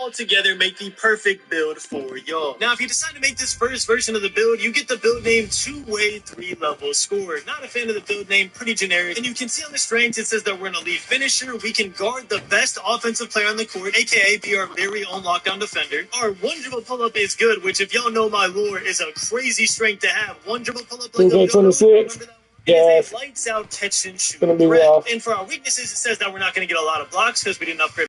all together make the perfect build for y'all. Now, if you decide to make this first version of the build, you get the build name two-way 3-level score. Not a fan of the build name, pretty generic. And you can see on the strengths, it says that we're an elite finisher. We can guard the best offensive player on the court, aka be our very own lockdown defender. Our one dribble pull-up is good, which if y'all know my lore is a crazy strength to have. One dribble pull-up like a 26. It is a lights-out catch and shoot Gonna be threat. rough. And for our weaknesses, it says that we're not going to get a lot of blocks because we didn't upgrade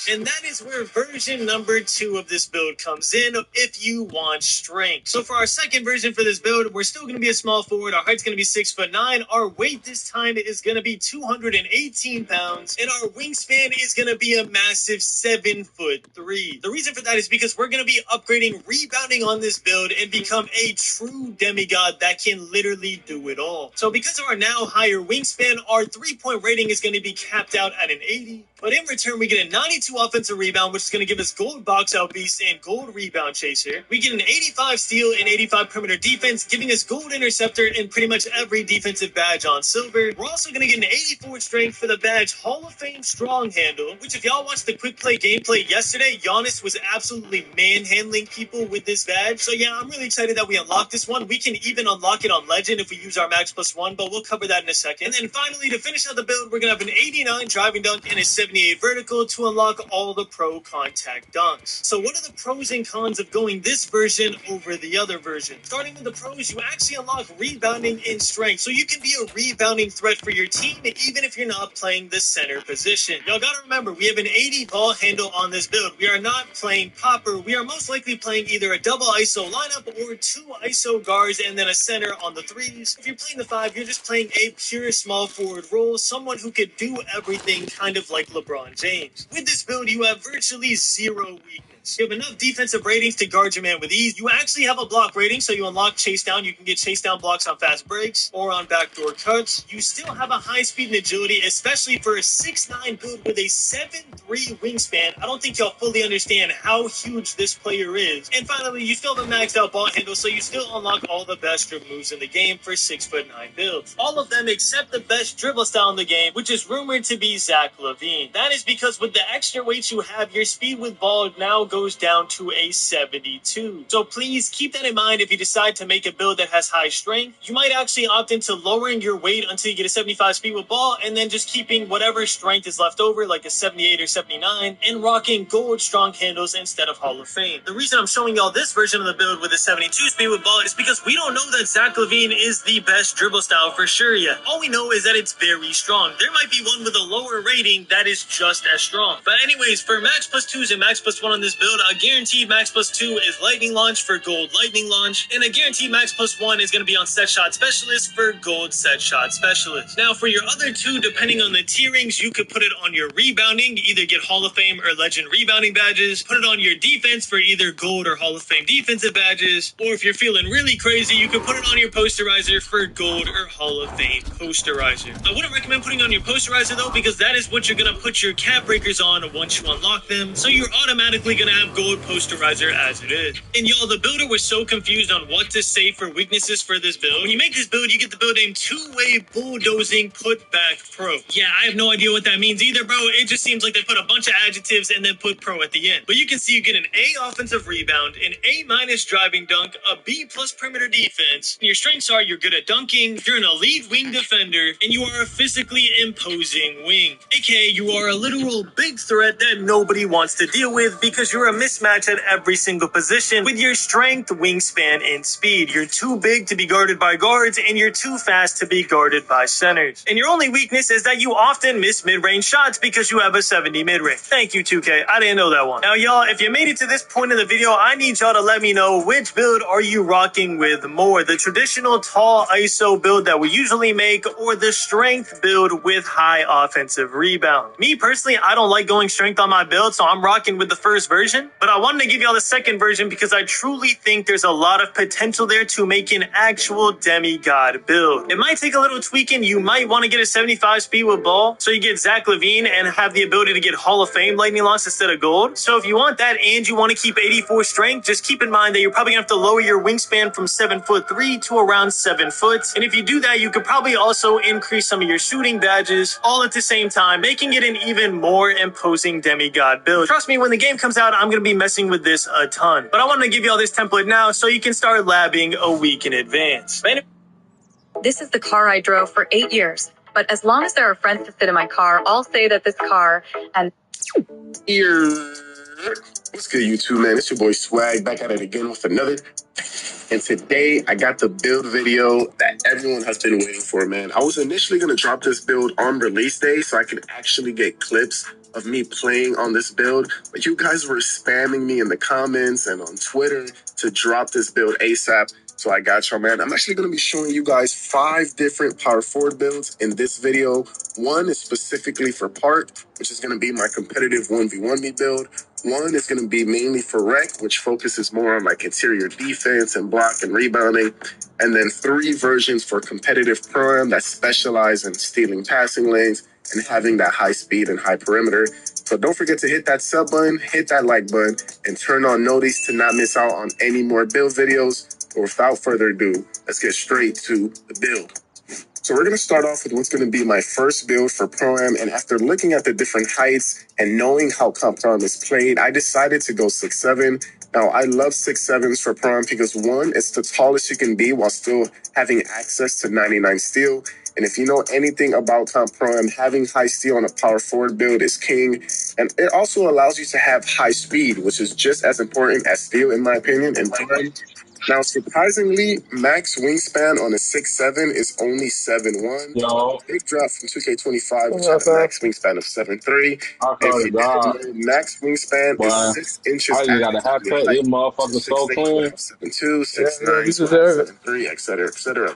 And that is where version number 2 of this build comes in if you want strength. So for our second version for this build, we're still going to be a small forward. Our height's going to be 6'9". Our weight this time is going to be 218 pounds. And our wingspan is going to be a massive 7'3". The reason for that is because we're going to be upgrading rebounding on this build and become a true demigod that can literally do it all. So because of our now higher wingspan, our 3-point rating is going to be capped out at an 80. But in return, we get a 92 offensive rebound, which is going to give us gold box out beast and gold rebound chaser. We get an 85 steal and 85 perimeter defense, giving us gold interceptor and pretty much every defensive badge on silver. We're also going to get an 84 strength for the badge Hall of Fame strong handle, which if y'all watched the quick play gameplay yesterday, Giannis was absolutely manhandling people with this badge. So yeah, I'm really excited that we unlocked this one. We can even unlock it on Legend if we use our max +1, but we'll cover that in a second. And then finally, to finish out the build, we're going to have an 89 driving dunk and a 78 vertical to unlock all the pro contact dunks. So what are the pros and cons of going this version over the other version? Starting with the pros, you actually unlock rebounding and strength, so you can be a rebounding threat for your team even if you're not playing the center position. Y'all gotta remember, we have an 80 ball handle on this build. We are not playing popper. We are most likely playing either a double ISO lineup or 2 ISO guards and then a center on the 3s. If you're playing the 5, you're just playing a pure small forward role, someone who could do everything, kind of like LeBron James. With this build, you have virtually 0 weakness. You have enough defensive ratings to guard your man with ease. You actually have a block rating, so you unlock chase down. You can get chase down blocks on fast breaks or on backdoor cuts. You still have a high speed and agility, especially for a 6'9 build with a 7'3 wingspan. I don't think y'all fully understand how huge this player is. And finally, you still have a maxed out ball handle, so you still unlock all the best dribble moves in the game for 6'9 builds. All of them except the best dribble style in the game, which is rumored to be Zach LaVine. That is because with the extra weight you have, your speed with ball now goes down to a 72. So please keep that in mind if you decide to make a build that has high strength. You might actually opt into lowering your weight until you get a 75 speed with ball and then just keeping whatever strength is left over, like a 78 or 79, and rocking gold strong handles instead of Hall of Fame. The reason I'm showing y'all this version of the build with a 72 speed with ball is because we don't know that Zach LaVine is the best dribble style for sure yet. All we know is that it's very strong. There might be one with a lower rating that is just as strong. But anyways, for max +2s and max +1 on this build, a guaranteed max +2 is lightning launch for gold lightning launch, and a guaranteed max +1 is going to be on set shot specialist for gold set shot specialist. Now for your other two, depending on the tierings, you could put it on your rebounding, either get Hall of Fame or Legend rebounding badges, put it on your defense for either gold or Hall of Fame defensive badges, or if you're feeling really crazy, you could put it on your posterizer for gold or Hall of Fame posterizer. I wouldn't recommend putting on your posterizer though, because that is what you're going to put your cap breakers on once you unlock them, so you're automatically going to have gold posterizer as it is. And y'all, the builder was so confused on what to say for weaknesses for this build. When you make this build, you get the build name Two-Way Bulldozing Putback Pro. Yeah, I have no idea what that means either, bro. It just seems like they put a bunch of adjectives and then put pro at the end. But you can see you get an A offensive rebound, an A- driving dunk, a B+ perimeter defense. And your strengths are you're good at dunking, you're an elite wing defender, and you are a physically imposing wing. AKA, you are a literal big threat that nobody wants to deal with because you're a mismatch at every single position with your strength, wingspan, and speed. You're too big to be guarded by guards, and you're too fast to be guarded by centers. And your only weakness is that you often miss mid-range shots because you have a 70 mid-range. Thank you, 2K. I didn't know that one. Now, y'all, if you made it to this point in the video, I need y'all to let me know which build are you rocking with more. The traditional tall ISO build that we usually make, or the strength build with high offensive rebound. Me, personally, I don't like going strength on my build, so I'm rocking with the first version. But I wanted to give y'all the second version because I truly think there's a lot of potential there to make an actual demigod build. It might take a little tweaking. You might want to get a 75 speed with ball, so you get Zach LaVine and have the ability to get Hall of Fame lightning launch instead of gold. So if you want that and you want to keep 84 strength, just keep in mind that you're probably gonna have to lower your wingspan from 7'3" to around 7 foot. And if you do that, you could probably also increase some of your shooting badges all at the same time, making it an even more imposing demigod build. Trust me, when the game comes out, I'm gonna be messing with this a ton. But I wanted to give y'all this template now so you can start labbing a week in advance. This is the car I drove for 8 years. But as long as there are friends to sit in my car, I'll say that this car and... What's good, YouTube, man? It's your boy Swag back at it again with another And today I got the build video that everyone has been waiting for, man. I was initially going to drop this build on release day so I could actually get clips of me playing on this build, but you guys were spamming me in the comments and on Twitter to drop this build ASAP. So I got y'all, man. I'm actually going to be showing you guys 5 different power forward builds in this video. One is specifically for Park, which is going to be my competitive 1v1 me build. One is going to be mainly for rec, which focuses more on like interior defense and block and rebounding. And then 3 versions for competitive pro-am that specialize in stealing passing lanes and having that high speed and high perimeter. So don't forget to hit that sub button, hit that like button, and turn on notice to not miss out on any more build videos. But without further ado, let's get straight to the build. So we're going to start off with what's going to be my first build for Pro-Am, and after looking at the different heights and knowing how Comp Pro-Am is played, I decided to go 6'7". Now, I love 6'7s for Pro-Am because, one, it's the tallest you can be while still having access to 99 steel. And if you know anything about Comp Pro-Am, having high steel on a power forward build is king. And it also allows you to have high speed, which is just as important as steel, in my opinion, in Pro-Am. Now, surprisingly, max wingspan on a 6'7 is only 7'1". Yo, Big drop from 2K25, which had a max wingspan of 7'3". I And swear if to you didn't God, know, max wingspan is boy. 6 inches I just got added a to your haircut. This height. So motherfucker so 6'8" will clean. have 7'2", Yeah, 6'9" you will have deserve it. 7'3", etc., etc.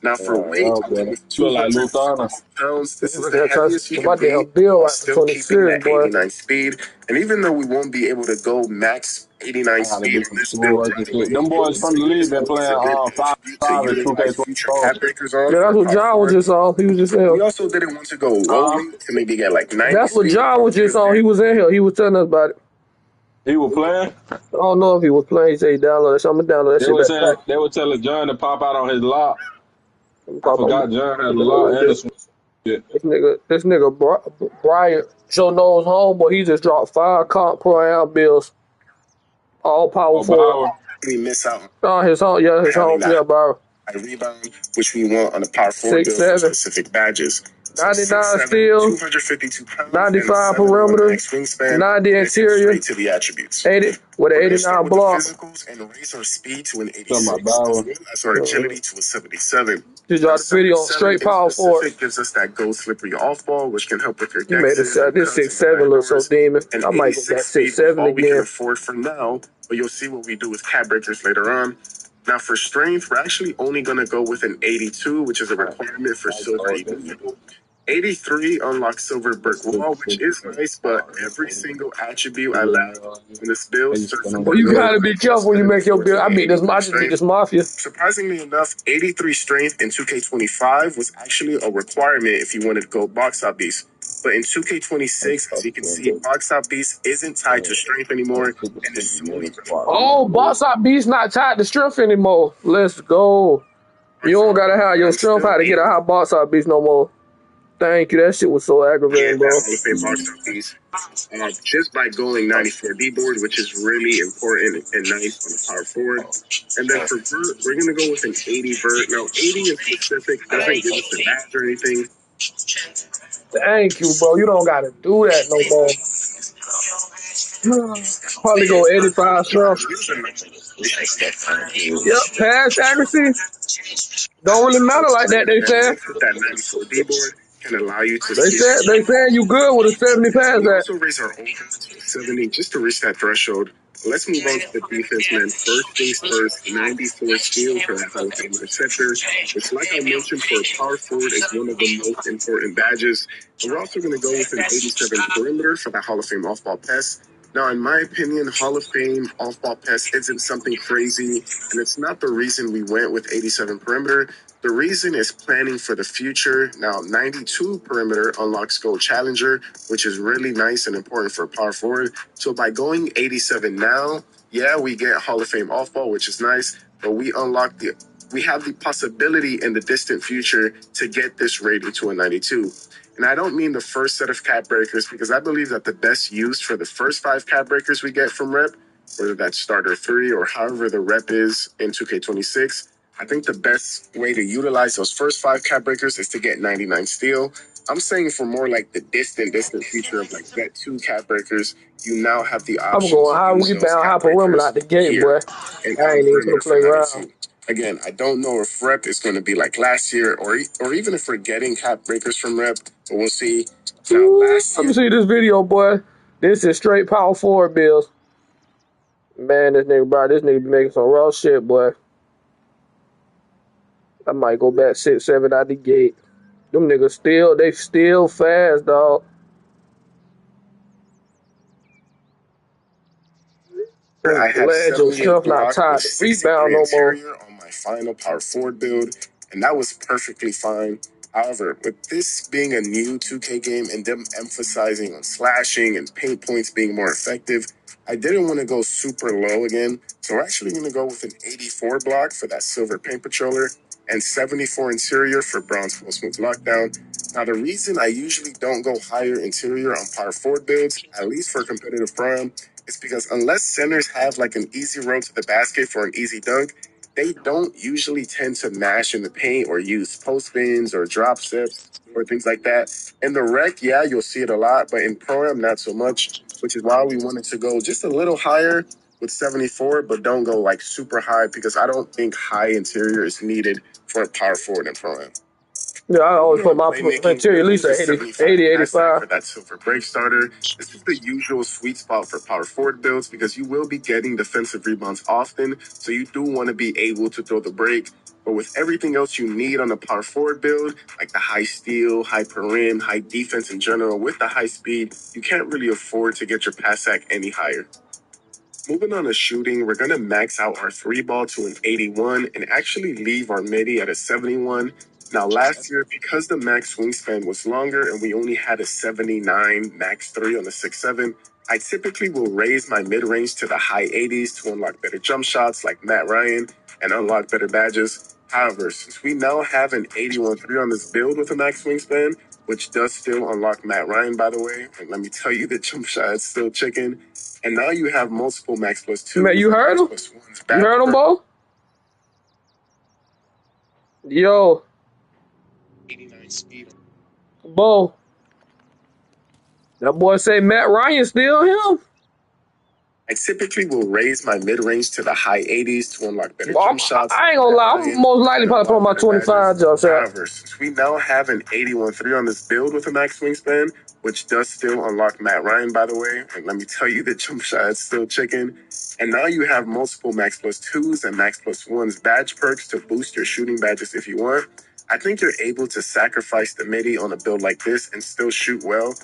Now, for weight, Yeah, I went brother. with You look like Luther. 252 pounds. This is Look the at that, heaviest you can my damn be bill while out for still keeping 26, that boy. 89 speed. And even though we won't be able to go max 89 I gotta speed do on some this build schoolwork and right shit. away, Them boys the from the speed league is been always playing a good five attribute to five and utilize future 2K24. cap breakers on Yeah, for that's what power John was forward. just on. He was just in We here. also didn't want to go low weight to maybe get like 90 That's what speed. John was just on. He was in here. He was telling us about it. He was playing. I don't know if he was playing. He said he downloaded. So I'm gonna download that They shit were back. saying they were telling John to pop out on his lock. I Pop on. forgot John had a lock and a swing. Shit. This nigga Brian Joe knows homeboy. He just dropped 5 comp pro-am bills, all power Oh, forward. Bauer. We miss out His home, yeah, his having home, that yeah, bro. high rebound, which we want on a power forward build for 6'7", specific badges. So 99 6'7", steel, 252 pounds, and a 95 7'1" perimeter, max wingspan. 90 Let's get interior, straight to the attributes. 80 with an We're going to start 89 with the block. physicals and raise our speed to an Talking about 86, as Bauer. well as our agility to a 77. Just Now, dropped the video on 77 straight in power forward. specific gives us that go slippery off ball, which can help with your You made dexes and this cuts and 6'7" look so backdoors. demon. And I might go 86 back speed is 6'7" all we can again. afford for now, but you'll see what we do with cap breakers later on. Now, for strength, we're actually only going to go with an 82, which is a requirement for silver elite. 83 unlocks silver brick wall, which is nice, but every single attribute I left in this build starts from Well, you gotta be careful when you make your build. I beat this. I just beat this Mafia. Surprisingly enough, 83 strength in 2K25 was actually a requirement if you wanted to go box out beast. But in 2K26, as you can see, box out beast isn't tied to strength anymore, and is solely Oh, boss out beast not tied to strength anymore. Let's go. You don't gotta have your strength how to get a high box out beast no more. Thank you. That shit was so aggravating, bro. Hall of Fame box out beast. Just by going 94 D board, which is really important and nice on the power forward. And then for vert, we're going to go with an 80 vert. Now, 80 in specific doesn't give us a badge or anything. Thank you, bro. You don't gotta do that no more. Probably go 85 strength. Yep, pass accuracy. Don't really matter like that, they said. That 94 D board can allow you to They said you good with a 70 pass we that. also raise our overall to 70 just to reach that threshold. Let's move on to the defense, man. First things first, 94 steal for that Hall of Fame interceptor, which, like I mentioned, for a power forward is one of the most important badges. And we're also going to go with an 87 perimeter for that Hall of Fame off-ball pass. Now, in my opinion, Hall of Fame off-ball pass isn't something crazy, and it's not the reason we went with 87 perimeter. The reason is planning for the future. Now, 92 perimeter unlocks Gold Challenger, which is really nice and important for a power forward. So by going 87 now, yeah, we get Hall of Fame off-ball, which is nice, but we have the possibility in the distant future to get this rating to a 92. And I don't mean the first set of cap breakers, because I believe that the best use for the first 5 cap breakers we get from rep, whether that's starter 3 or however the rep is in 2K26, I think the best way to utilize those first 5 cap breakers is to get 99 steel. I'm saying for more like the distant future of like Vet 2 cap breakers, you now have the I'm option going to high use those rebound, cap high perimeter breakers out the gate, here boy. and I on the ain't even gonna perimeter play for around. 92. Again, I don't know if rep is going to be like last year or even if we're getting cap breakers from rep, but we'll see. Now, Ooh, last let me year, see this video, boy. This is straight power forward bills. Man, this nigga, bro, this nigga be making some raw shit, boy. I might go back 6-7 out the gate. Them niggas they still fast, dog. I have Legend, 78 strength not block with tied to rebound 63 no more. interior on my final power forward build, and that was perfectly fine. However, with this being a new 2K game and them emphasizing on slashing and paint points being more effective, I didn't want to go super low again, so we're actually going to go with an 84 block for that silver paint patroller and 74 interior for bronze full smooth lockdown. Now, the reason I usually don't go higher interior on power forward builds, at least for competitive pro, it's because unless centers have like an easy road to the basket for an easy dunk, they don't usually tend to mash in the paint or use post spins or drop steps or things like that. In the rec, yeah, you'll see it a lot, but in pro-am, not so much, which is why we wanted to go just a little higher with 74, but don't go like super high because I don't think high interior is needed for a power forward in pro-am. Yeah, I always Moving put on my playmaking, we're interior gonna at go least with a at 75 pass tag 85. for that silver break starter. This is the usual sweet spot for power forward builds because you will be getting defensive rebounds often, so you do want to be able to throw the break. But with everything else you need on a power forward build, like the high steal, high perim, high defense in general, with the high speed, you can't really afford to get your pass tag any higher. Moving on to shooting, we're going to max out our three ball to an 81 and actually leave our midi at a 71. Now, last year, because the max wingspan was longer and we only had a 79 max 3 on the 6-7, I typically will raise my mid-range to the high 80s to unlock better jump shots like Matt Ryan and unlock better badges. However, since we now have an 81-3 on this build with a max wingspan, which does still unlock Matt Ryan, by the way, and let me tell you, the jump shot is still chicken. And now you have multiple max plus two. Man, you heard him? You heard him, Bo? Yo. 89 speed. Bo. That boy say Matt Ryan still him? I typically will raise my mid-range to the high 80s to unlock better Well, jump shots. I ain't gonna lie. I'm most likely probably put on my 25 jump shot. However, since we now have an 81-3 on this build with a max wingspan, which does still unlock Matt Ryan, by the way, and let me tell you, the jump shot is still chicken. And now you have multiple max plus twos and max plus ones badge perks to boost your shooting badges if you want. I think you're able to sacrifice the midi on a build like this and still shoot well.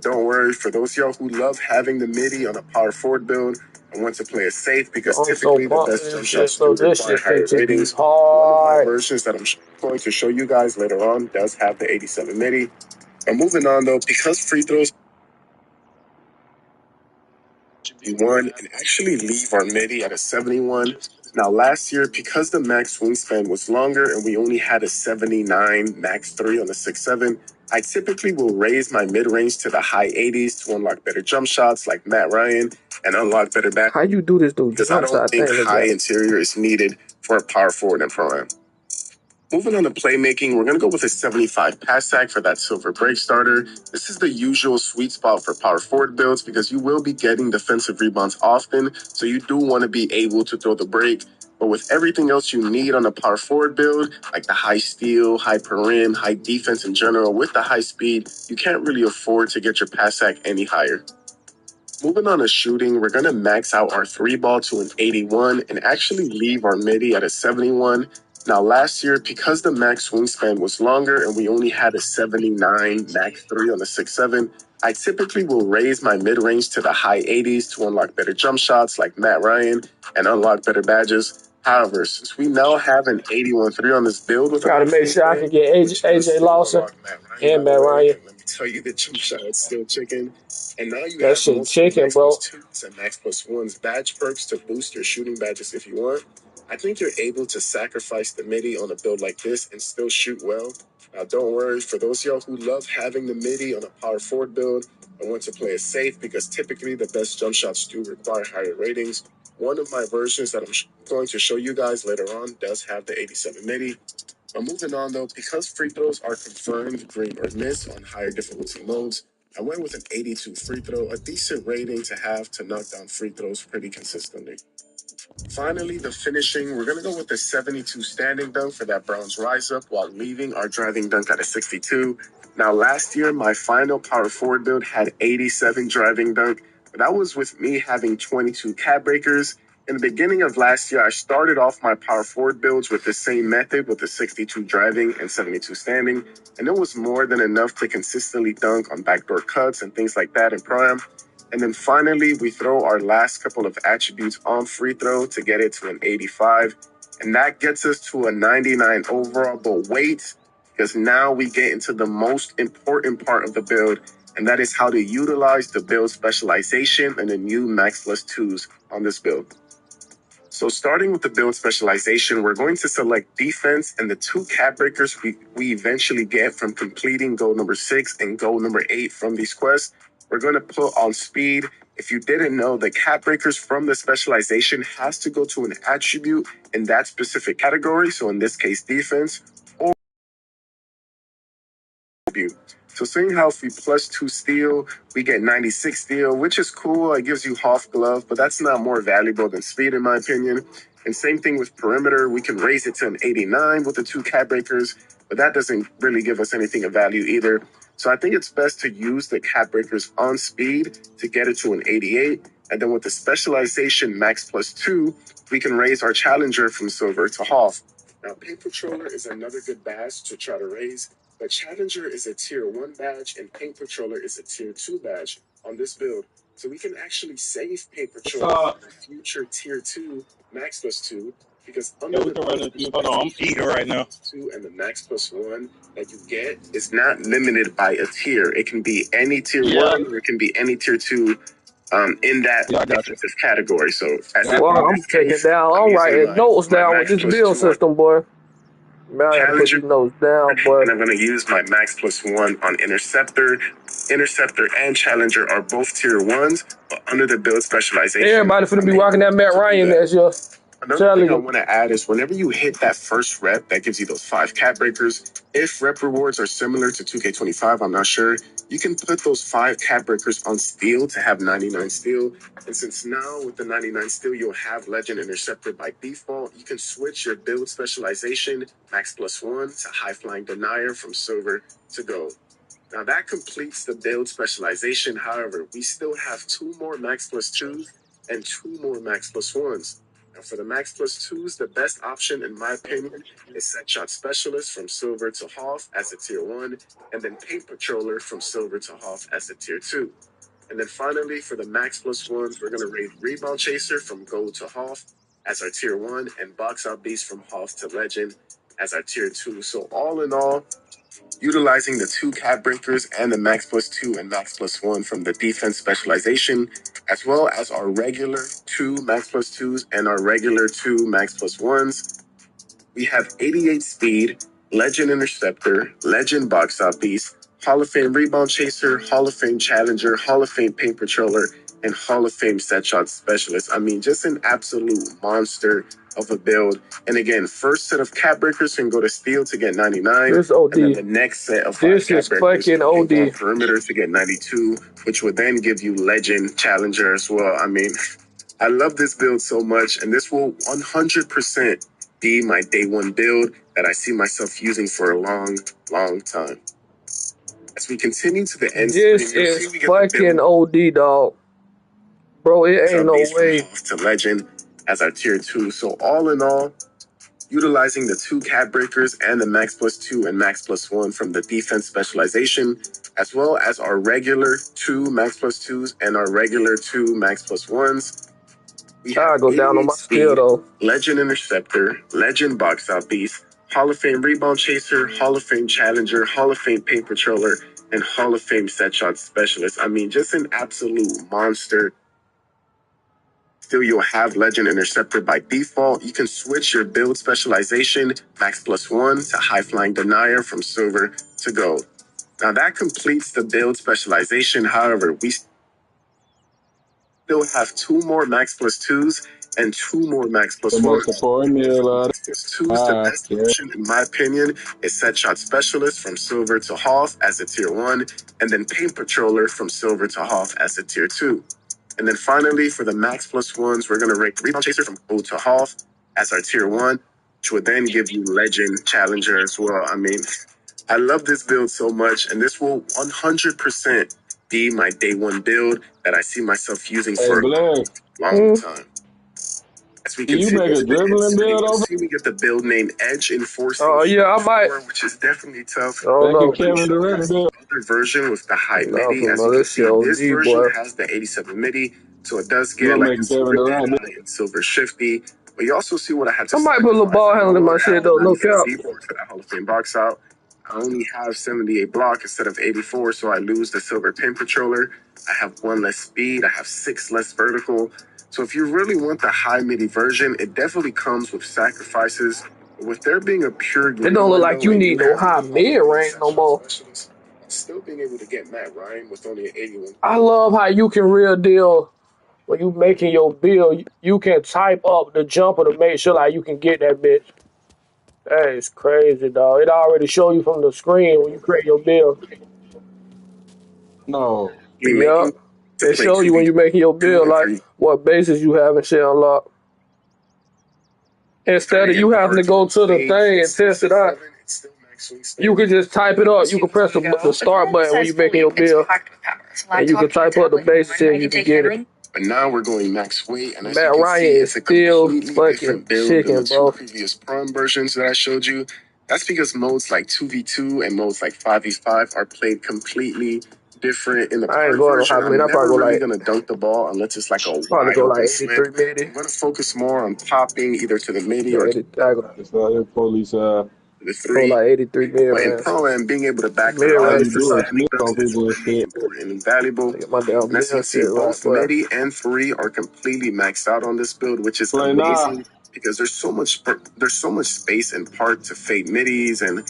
Don't worry, for those of y'all who love having the midi on a power forward build and want to play it safe because typically the best jump shots do require higher ratings. One of my versions that I'm going to show you guys later on does have the 87 midi. And moving on though, because free throws one and actually leave our midi at a 71. Now, last year, because the max wingspan was longer and we only had a 79 max 3 on the 6-7, I typically will raise my mid-range to the high 80s to unlock better jump shots like Matt Ryan and unlock better back. How you do this, dude? Because I don't think high interior is needed for a power forward and pro-am. Moving on to playmaking, we're going to go with a 75 pass tag for that silver break starter. This is the usual sweet spot for power forward builds because you will be getting defensive rebounds often, so you do want to be able to throw the break. But with everything else you need on a power forward build, like the high steal, high perim, high defense in general, with the high speed, you can't really afford to get your pass tag any higher. Moving on to shooting, we're going to max out our three ball to an 81 and actually leave our midi at a 71. Now, last year, because the max wingspan was longer and we only had a 79 max 3 on the 6-7, I typically will raise my mid-range to the high 80s to unlock better jump shots like Matt Ryan and unlock better badges. However, since we now have an 81-3 on this build with Gotta make sure I can get AJ Lawson and Matt Ryan. let me tell you, the jump shot is still chicken. And now you That have shit multiple chicken, max bro. plus twos and max plus ones badge perks to boost your shooting badges if you want. I think you're able to sacrifice the midi on a build like this and still shoot well. Don't worry, for those of y'all who love having the midi on a power forward build I want to play it safe because typically the best jump shots do require higher ratings. One of my versions that I'm going to show you guys later on does have the 87 MIDI. But moving on though, because free throws are confirmed green or miss on higher difficulty modes, I went with an 82 free throw, a decent rating to have to knock down free throws pretty consistently. Finally, the finishing, we're going to go with the 72 standing dunk for that Browns rise up while leaving our driving dunk at a 62. Now, last year, my final power forward build had 87 driving dunk, but that was with me having 22 cab breakers. In the beginning of last year, I started off my power forward builds with the same method with the 62 driving and 72 standing, and it was more than enough to consistently dunk on backdoor cuts and things like that in Prime. And then finally, we throw our last couple of attributes on free throw to get it to an 85. And that gets us to a 99 overall. But wait, because now we get into the most important part of the build, and that is how to utilize the build specialization and the new Max Plus 2s on this build. So starting with the build specialization, we're going to select defense and the two cap breakers we eventually get from completing goal number 6 and goal number 8 from these quests. We're going to put on speed. If you didn't know, the cap breakers from the specialization has to go to an attribute in that specific category. So in this case, defense or attribute. So seeing how if we plus 2 steel, we get 96 steel, which is cool. It gives you half glove, but that's not more valuable than speed in my opinion. And same thing with perimeter. We can raise it to an 89 with the two cap breakers, but that doesn't really give us anything of value either. So I think it's best to use the cap breakers on speed to get it to an 88. And then with the specialization max plus 2, we can raise our challenger from silver to half. Now, Paint Patroller is another good badge to try to raise, but Challenger is a tier 1 badge and Paint Patroller is a tier 2 badge on this build. So we can actually save Paint Patroller for future tier 2 max plus 2 because under the I'm eating right now. 2 and the max plus 1 that you get is not limited by a tier. It can be any tier 1 or it can be any tier 2 in that defensive category. So as Well, I'm taking down. I'm writing notes down with this build system, boy. Man, I gotta put these notes down, boy. And I'm going to use my max plus 1 on Interceptor. Interceptor and Challenger are both tier 1s, but under the build specialization. Everybody finna be rocking that Matt Ryan next year. Another thing I want to add is whenever you hit that first rep, that gives you those 5 cap breakers. If rep rewards are similar to 2K25, I'm not sure, you can put those 5 cap breakers on steel to have 99 steel. And since now with the 99 steel, you'll have Legend Interceptor by default, you can switch your build specialization, max plus 1, to high flying denier from silver to gold. Now that completes the build specialization. However, we still have 2 more max plus 2s and 2 more max plus 1s. Now for the max plus 2s, the best option in my opinion is Set Shot Specialist from silver to half as a tier 1, and then Paint Patroller from silver to half as a tier 2. And then finally, for the max plus 1s, we're going to rate Rebound Chaser from gold to half as our tier 1, and Box Out Beast from half to legend as our tier 2. So all in all, utilizing the 2 cap breakers and the max plus 2 and max plus 1 from the defense specialization, as well as our regular 2 max plus 2s and our regular 2 max plus 1s, we have 88 speed, Legend Interceptor, Legend Box Out Beast, Hall of Fame Rebound Chaser, Hall of Fame Challenger, Hall of Fame Paint Patroller, and Hall of Fame Set Shot Specialist. I mean, just an absolute monster of a build. And again, first set of cap breakers can go to steel to get 99. This OD. And then the next set of 5 cap breakers can go on perimeter to get 92, which would then give you Legend Challenger as well. I mean, I love this build so much, and this will 100% be my day 1 build that I see myself using for a long, long time. As we continue to the end, this is fucking OD, dog. Bro, it ain't no way. To Legend as our tier 2. So all in all, utilizing the 2 cap breakers and the max plus 2 and max plus 1 from the defense specialization, as well as our regular 2 max plus 2s and our regular 2 max plus 1s. We have go down on my steel though. Legend Interceptor, Legend Box Out Beast, Hall of Fame Rebound Chaser, Hall of Fame Challenger, Hall of Fame Paint Patroller, and Hall of Fame Set Shot Specialist. I mean, just an absolute monster. Still, you'll have Legend Interceptor by default. You can switch your build specialization, max plus 1, to high flying denier from silver to gold. Now that completes the build specialization. However, we still have 2 more Max Plus 2s and 2 more Max The Plus most 1s. important meal. Max Plus 2s, the best Yeah. option, in my opinion, is Set Shot Specialist from Silver to Hoff as a Tier 1, and then Paint Patroller from Silver to Hoff as a Tier 2. And then finally, for the Max Plus 1s, we're going to rank Rebound Chaser from Gold to Hoff as our Tier 1, which would then give you Legend, Challenger as well. I mean, I love this build so much, and this will 100% be my day one build that I see myself using Hey, for a Black. long time. As we Can you make continue a to the dribbling inside, build you'll over? see we get the build name Edge Enforcing yeah, I might. Which is definitely tough. I don't know. Kevin Durant Has the build. other version with the high MIDI. As you can see, this version boy. has the 87 MIDI, so it does You get gonna like make a a Kevin Silver Durant build? Deadeye and Silver Shifty. But you also see what I had to I might put a little ball handle in my shit though. No cap. keyboard for that Hall of Fame box out. I only have 78 block instead of 84, so I lose the Silver Pin Patroller. I have 1 less speed. I have 6 less vertical. So if you really want the high MIDI version, it definitely comes with sacrifices. With there being a pure green, It don't look like you need no high mid range no more. still being able to get Matt Ryan with only an 81. I love how you can real deal when you making your build. You can type up the jumper to make sure like you can get that bitch. That is crazy, dog. It already show you from the screen when you create your build. No. Yep. It show you when you making your build like what bases you have and shit unlocked. Instead of you having to go to the thing and test it out, you can just type it up. You can press the start button when you making your build, and you can type up the bases and you can get it. But now we're going max weight, and as Matt you can Ryan see, is it's a still completely fucking different build than chicken, the 2 bro. previous Prom versions that I showed you. That's because modes like 2v2 and modes like 5v5 are played completely different in the I ain't Park going on version. high I'm mid. I never probably go really like going to dunk the ball unless it's like a probably wide go open like slip. 83 midi. I'm going to focus more on popping either to the midi Yeah, or 80, I go Police, the go 3. like 83 mid But in range. Pro Am, being able to back Mid that all up range you for is do is sure. sniff on people and really shit. important and valuable. I get my damn And as you can build see, shit right, both boy. MIDI and 3 are completely maxed out on this build, which is Play now. amazing because there's so much space and part to fade midis and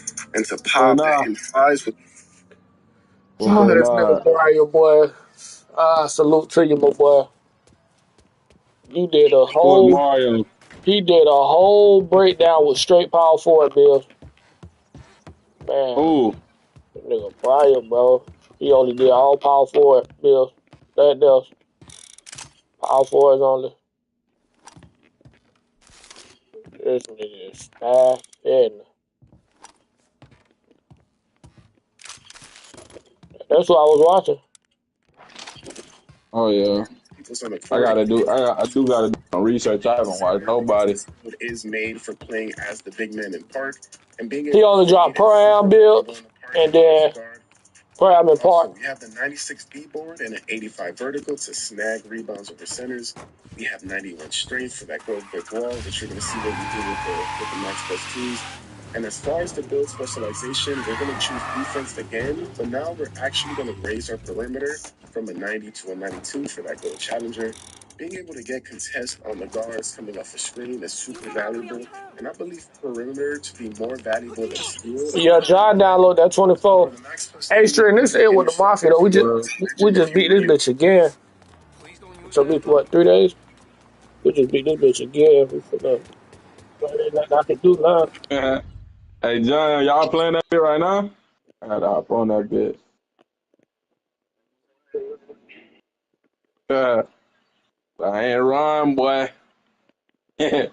to Play pop now. and flies with. We'll Oh, play this live. nigga Brian, boy. Salute to you, my boy. You did a Who is whole. Mario? He did a whole breakdown with straight power forward bills. Man, Who? that nigga Brian, bro. He only did all power forward bills. That does power forwards only. This nigga is snapping. That's what I was watching. Oh yeah. On the court, I do gotta do some research. I haven't watched nobody. it is made for playing as the big man in park and being He able only to dropped pro am build and then pro am in park. we have the 96 D board and an 85 vertical to snag rebounds over centers. We have 91 strength for that gold brick wall, which you're going to see what we do with the Max Plus 2s. And as far as the build specialization, we're going to choose defense again, but now we're actually going to raise our perimeter from a 90 to a 92 for that gold challenger. Being able to get contest on the guards coming off the screen is super valuable, and I believe perimeter to be more valuable than steal. Yeah, John download that 24. Hey, String, this is with the Mafia, though. We just beat this bitch again. So, bitch, what, 3 days? We just beat this bitch again. We finna, like I can do now. Hey John, y'all playing that bit right now? I gotta hop on that bit. Yeah. I ain't rhyme, boy. Boy.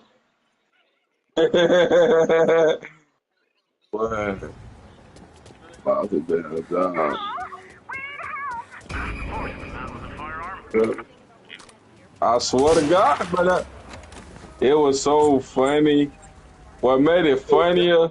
About to be a dog. I swear to God, but it was so funny. What made it funnier